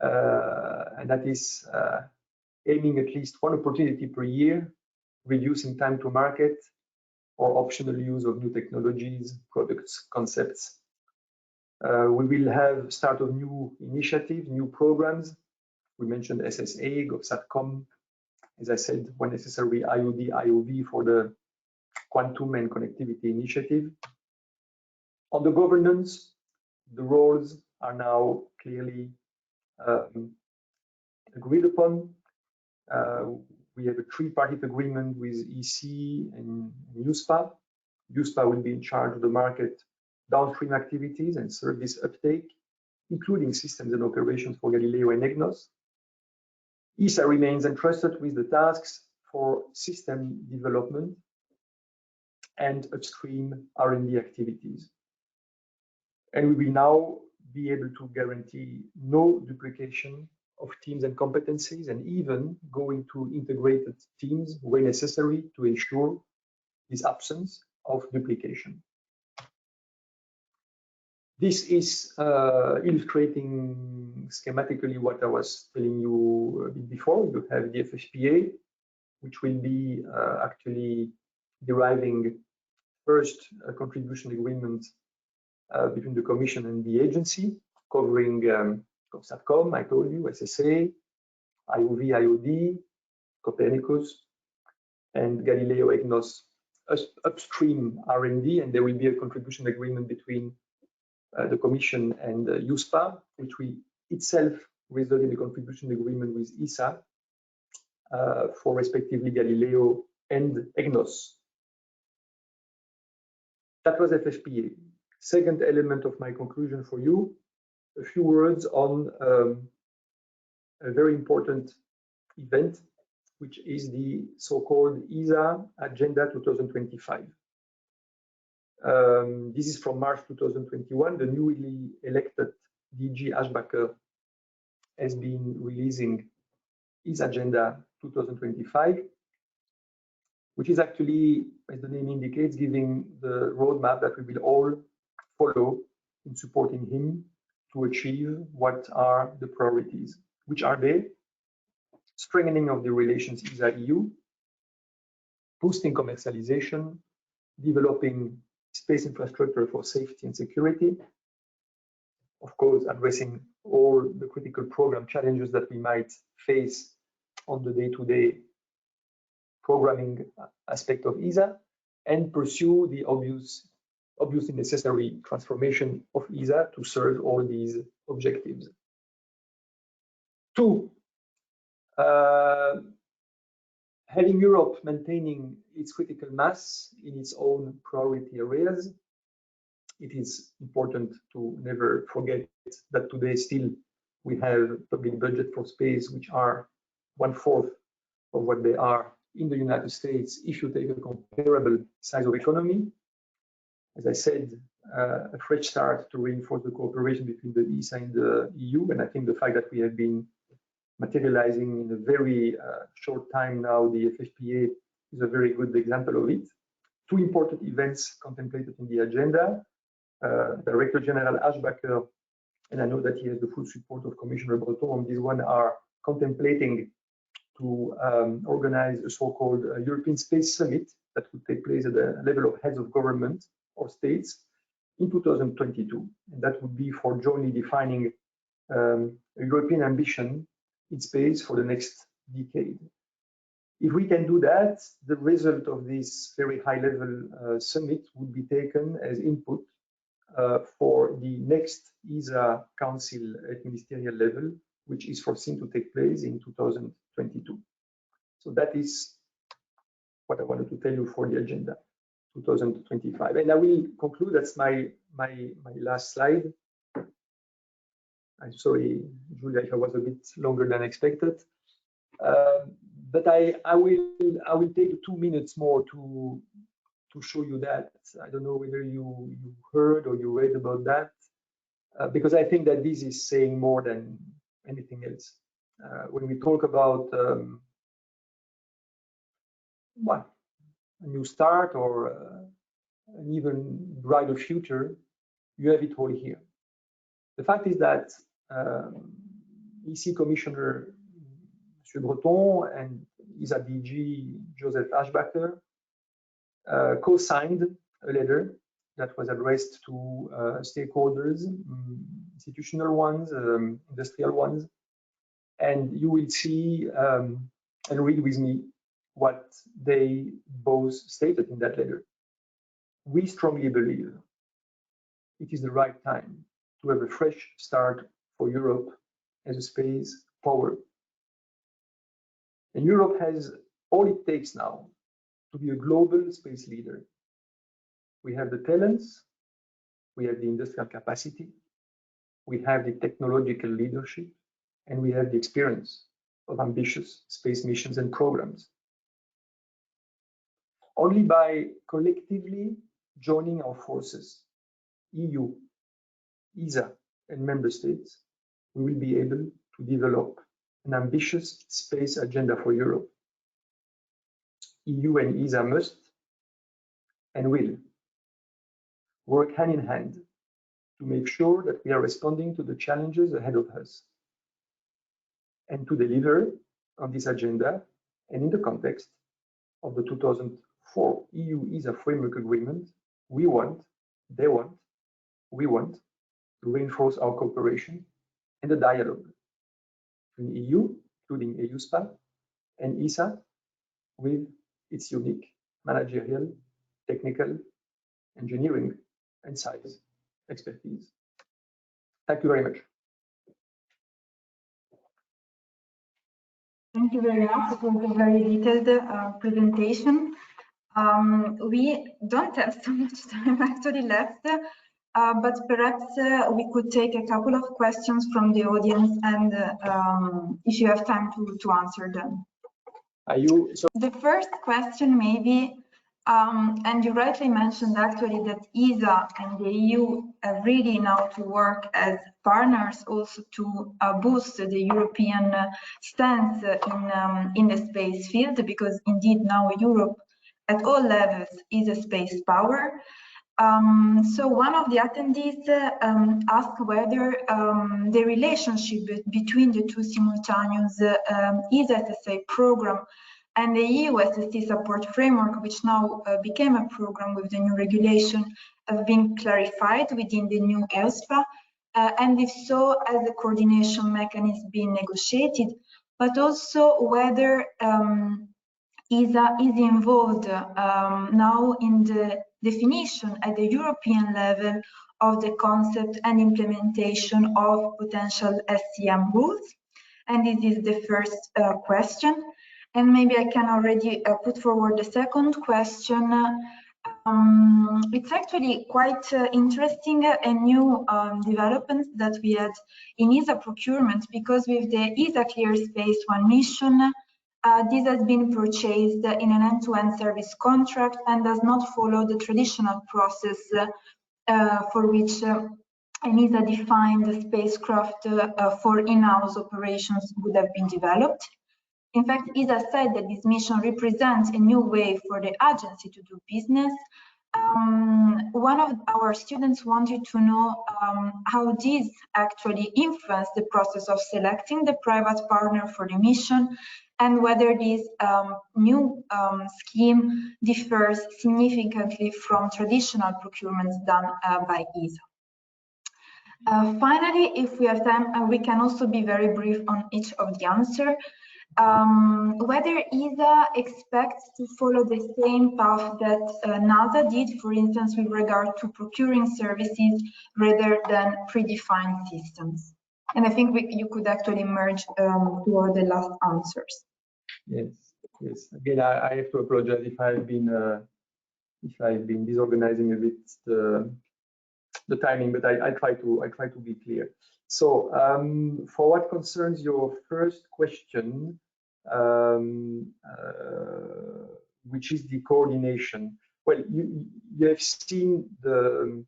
and that is aiming at least one opportunity per year, reducing time to market, or optional use of new technologies, products, concepts. We will have start of new initiatives, new programs. We mentioned SSA, GovSatcom, as I said, when necessary, IOV for the Quantum and Connectivity Initiative. On the governance, the roles are now clearly agreed upon. We have a tripartite agreement with EC and USPA. USPA will be in charge of the market downstream activities and service uptake, including systems and operations for Galileo and Egnos. ESA remains entrusted with the tasks for system development and upstream R&D activities. And we will now be able to guarantee no duplication of teams and competencies, and even go into integrated teams where necessary to ensure this absence of duplication. This is illustrating schematically what I was telling you a bit before. You have the FFPA, which will be actually deriving first a contribution agreement between the Commission and the agency, covering GovSatcom, I told you, SSA, IOV, IOD, Copernicus, and Galileo, Egnos, upstream R&D, and there will be a contribution agreement between the Commission and USPA, which will itself result in a contribution agreement with ESA for respectively Galileo and Egnos. That was FFPA. Second element of my conclusion for you, a few words on a very important event, which is the so-called ESA Agenda 2025. This is from March 2021. The newly elected DG Ashbacher has been releasing his Agenda 2025, which is actually, as the name indicates, giving the roadmap that we will all follow in supporting him to achieve what are the priorities. Which are they? Strengthening of the relations ESA-EU, boosting commercialization, developing space infrastructure for safety and security, of course, addressing all the critical program challenges that we might face on the day-to-day programming aspect of ESA, and pursue the obviously necessary transformation of ESA to serve all these objectives. Two, having Europe maintaining its critical mass in its own priority areas. It is important to never forget that today still we have public budget for space which are 1/4 of what they are in the United States if you take a comparable size of economy. As I said, a fresh start to reinforce the cooperation between the ESA and the EU, and I think the fact that we have been materializing in a very short time now, the FFPA is a very good example of it. Two important events contemplated in the agenda. Director General Ashbacher, and I know that he has the full support of Commissioner Breton on this one, are contemplating to organize a so-called European Space Summit that would take place at the level of heads of government or states in 2022. And that would be for jointly defining a European ambition in space for the next decade. If we can do that, the result of this very high-level summit would be taken as input for the next ESA Council at ministerial level, which is foreseen to take place in 2022. So that is what I wanted to tell you for the agenda 2025. And I will conclude, that's my last slide. I'm sorry, Julia, if I was a bit longer than expected. But I will take 2 minutes more to show you that. I don't know whether you heard or you read about that, because I think that this is saying more than anything else. When we talk about a new start or an even brighter future, you have it all here. The fact is that EC Commissioner M. Breton and ISA DG Joseph Aschbacher co-signed a letter that was addressed to stakeholders, institutional ones, industrial ones, and you will see and read with me what they both stated in that letter. We strongly believe it is the right time to have a fresh start for Europe as a space power. And Europe has all it takes now to be a global space leader. We have the talents, we have the industrial capacity, we have the technological leadership, and we have the experience of ambitious space missions and programs. Only by collectively joining our forces, EU, ESA, and member states, we will be able to develop an ambitious space agenda for Europe. EU and ESA must and will work hand in hand to make sure that we are responding to the challenges ahead of us and to deliver on this agenda and in the context of the 2004 EU-ESA Framework Agreement. We want, they want, we want to reinforce our cooperation and the dialogue between EU, including EUSPA, and ESA with its unique managerial, technical, engineering, and science expertise. Thank you very much. Thank you very much. It was a very detailed presentation. We don't have so much time actually left, but perhaps we could take a couple of questions from the audience, and if you have time to answer them. The first question maybe, and you rightly mentioned actually that ESA and the EU are really now to work as partners also to boost the European stance in the space field, because indeed now Europe at all levels is a space power. So one of the attendees asked whether the relationship between the two simultaneous ESA program and the EU SST support framework, which now became a program with the new regulation, have been clarified within the new ESPA, and if so, has the coordination mechanism been negotiated, but also whether ESA is involved now in the definition at the European level of the concept and implementation of potential SCM rules. And this is the first question. And maybe I can already put forward the second question. It's actually quite interesting and new developments that we had in ESA procurement, because with the ESA Clear Space 1 mission, this has been purchased in an end-to-end service contract and does not follow the traditional process for which an ESA-defined spacecraft for in-house operations would have been developed. In fact, ESA said that this mission represents a new way for the agency to do business. One of our students wanted to know how this actually influenced the process of selecting the private partner for the mission, and whether this new scheme differs significantly from traditional procurements done by ESA. Finally, if we have time, we can also be very brief on each of the answers. Whether ESA expects to follow the same path that NASA did, for instance, with regard to procuring services rather than predefined systems. And I think you could actually merge toward the last answers. Yes, yes. Again, I have to apologize if I've been disorganizing a bit the timing, but I try to be clear. So for what concerns your first question, which is the coordination. Well, you have seen the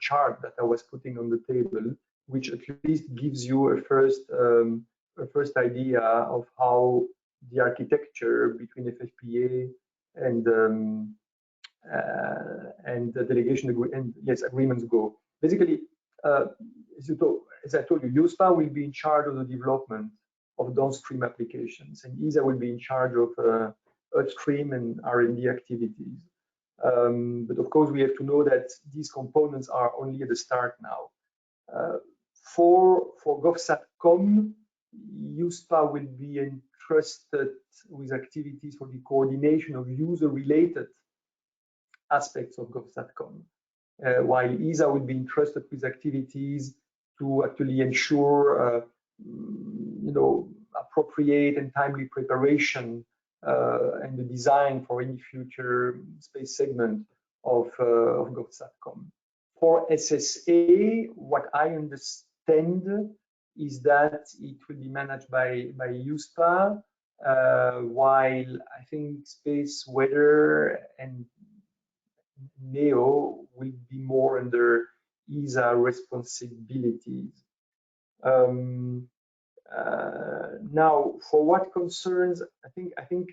chart that I was putting on the table, which at least gives you a first idea of how the architecture between FFPA and the delegation agreements go. Basically, as I told you, USPA will be in charge of the development of downstream applications, and ESA will be in charge of upstream and R&D activities. But of course, we have to know that these components are only at the start now. For GovSatCom, USPA will be entrusted with activities for the coordination of user-related aspects of GovSatCom, while ESA will be entrusted with activities to actually ensure, appropriate and timely preparation and the design for any future space segment of GovSatCom. For SSA, what I understand is that it will be managed by USPA, while I think space, weather, and NEO will be more under ESA responsibilities. Now, for what concerns, I think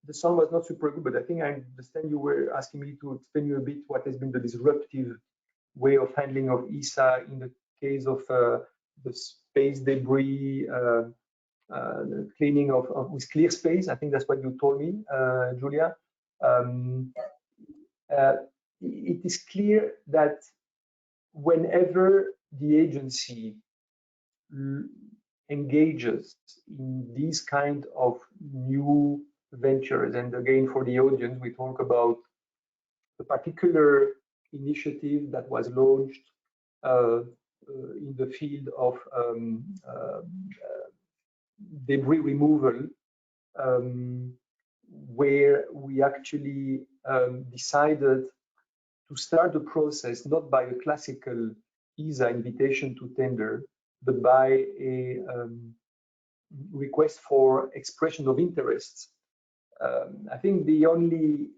the sound was not super good, but I think I understand you were asking me to explain you a bit what has been the disruptive way of handling of ESA in the case of the space debris, the cleaning with clear space. I think that's what you told me, Julia. It is clear that whenever the agency engages in these kind of new ventures, and again for the audience, we talk about a particular initiative that was launched in the field of debris removal, where we actually decided to start the process not by a classical ESA invitation to tender, but by a request for expression of interests. I think the only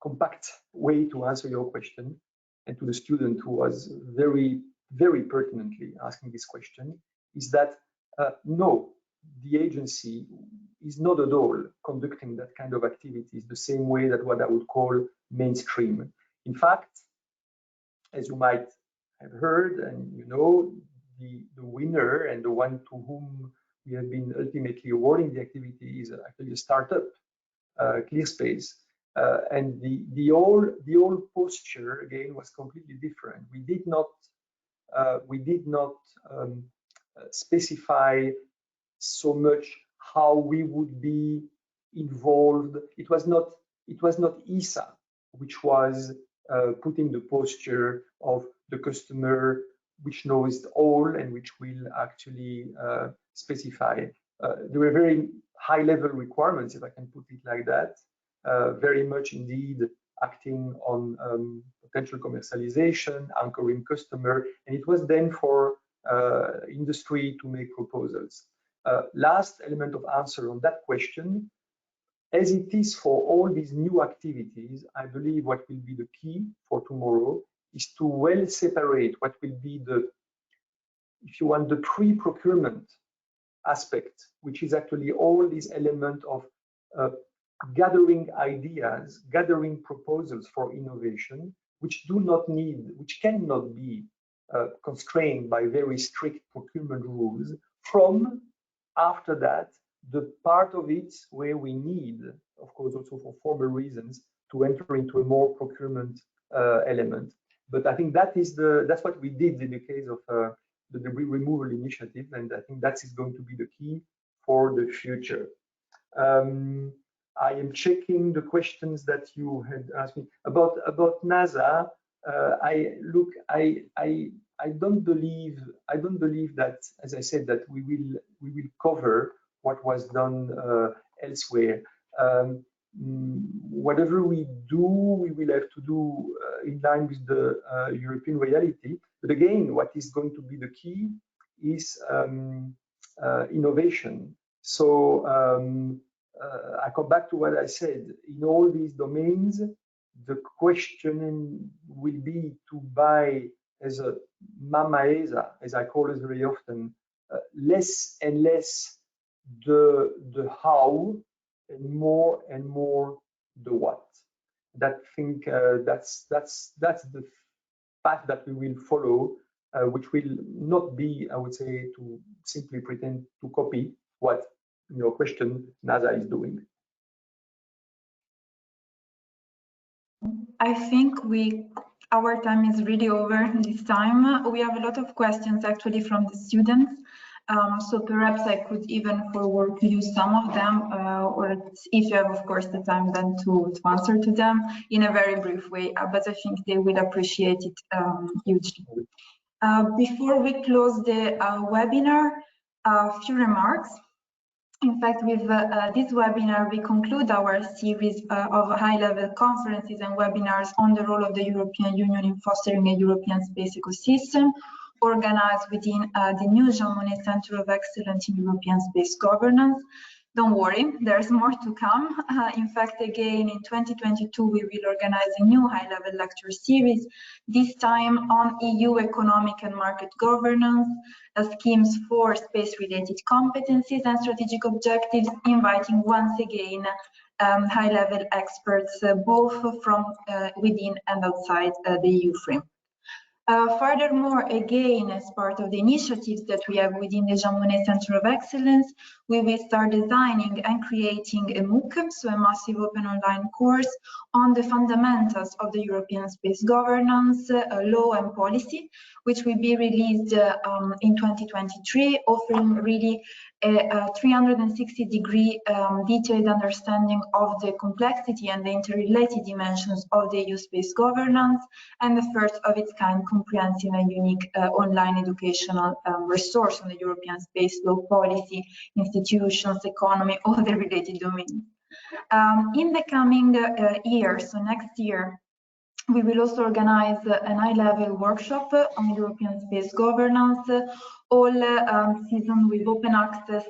compact way to answer your question, and to the student who was very, very pertinently asking this question, is that no, the agency is not at all conducting that kind of activities the same way that what I would call mainstream. In fact, as you might have heard, and you know, the winner and the one to whom we have been ultimately awarding the activity is actually a startup, ClearSpace, and the whole posture again was completely different. We did not specify so much how we would be involved. It was not ESA which was putting the posture of the customer, which knows all and which will actually specify. There were very high-level requirements, if I can put it like that, very much indeed acting on potential commercialization, anchoring customer, and it was then for industry to make proposals. Last element of answer on that question, as it is for all these new activities, I believe what will be the key for tomorrow is to well separate what will be the, if you want, the pre-procurement aspect, which is actually all these elements of gathering ideas, gathering proposals for innovation, which cannot be constrained by very strict procurement rules, from after that, the part of it where we need, of course, also for formal reasons, to enter into a more procurement element. But I think that's what we did in the case of the debris removal initiative, and I think that is going to be the key for the future. I am checking the questions that you had asked me about NASA. I don't believe that, as I said, that we will cover what was done elsewhere. Whatever we do, we will have to do in line with the European reality. But again, what is going to be the key is innovation. So I come back to what I said. In all these domains, the question will be to buy as a Mama ESA, as I call it very often, less and less the how and more the what. That's the path that we will follow, which will not be, I would say, to simply pretend to copy what, in your question, NASA is doing. I think our time is really over this time. We have a lot of questions actually from the students. So perhaps I could even forward to you some of them, or if you have, of course, the time then to answer to them in a very brief way, but I think they will appreciate it hugely. Before we close the webinar, a few remarks. In fact, with this webinar, we conclude our series of high-level conferences and webinars on the role of the European Union in fostering a European space ecosystem, organized within the new Gnss Regulation Center of Excellence in European Space Governance. Don't worry, there's more to come. In fact, again, in 2022, we will organize a new high-level lecture series, this time on EU economic and market governance, schemes for space-related competencies and strategic objectives, inviting once again high-level experts, both from within and outside the EU framework. Furthermore, again, as part of the initiatives that we have within the Gnss Regulation Center of Excellence, we will start designing and creating a MOOC, so a massive open online course on the fundamentals of the European space governance, law and policy, which will be released in 2023, offering really a 360-degree detailed understanding of the complexity and the interrelated dimensions of the EU space governance, and the first of its kind comprehensive and unique online educational resource on the European space law, policy, institutions, economy, all the related domains. In the coming year, so next year, we will also organize a high-level workshop on European space governance, all season with open access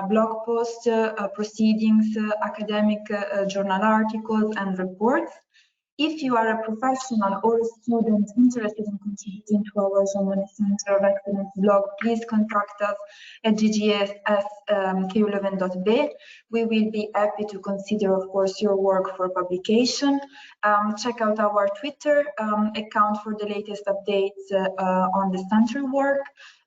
blog posts, proceedings, academic journal articles and reports. If you are a professional or a student interested in contributing to our Gnss Center of Excellence blog, please contact us at ggsk11.be. We will be happy to consider, of course, your work for publication. Check out our Twitter account for the latest updates on the center work.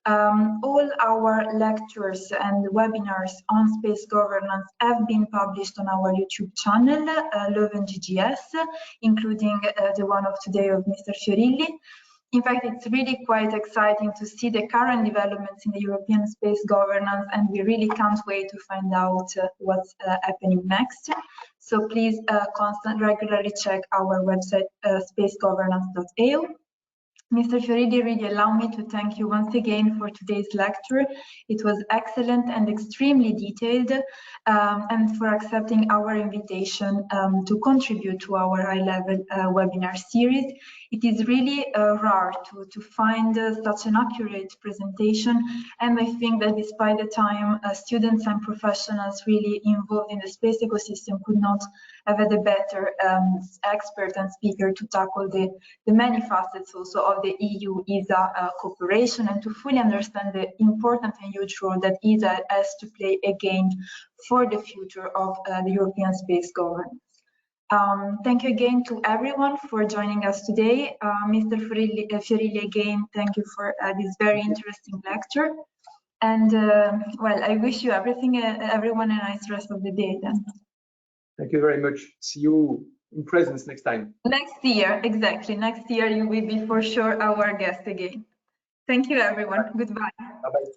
All our lectures and webinars on space governance have been published on our YouTube channel, Leuven GGS, including the one of today of Mr. Fiorilli. In fact, it's really quite exciting to see the current developments in the European space governance, and we really can't wait to find out what's happening next. So please regularly check our website, spacegovernance.eu. Mr. Fiorilli, really allow me to thank you once again for today's lecture. It was excellent and extremely detailed, and for accepting our invitation to contribute to our high-level webinar series. It is really rare to find such an accurate presentation, and I think that despite the time, students and professionals really involved in the space ecosystem could not have had a better expert and speaker to tackle the many facets also of the EU-ESA cooperation, and to fully understand the important and huge role that ESA has to play again for the future of the European space governance. Thank you again to everyone for joining us today. Mr. Fiorilli, again, thank you for this very interesting lecture. And well, I wish you everyone a nice rest of the day then. Thank you very much. See you in presence next time. Next year, exactly. Next year you will be for sure our guest again. Thank you, everyone. Goodbye. Bye-bye.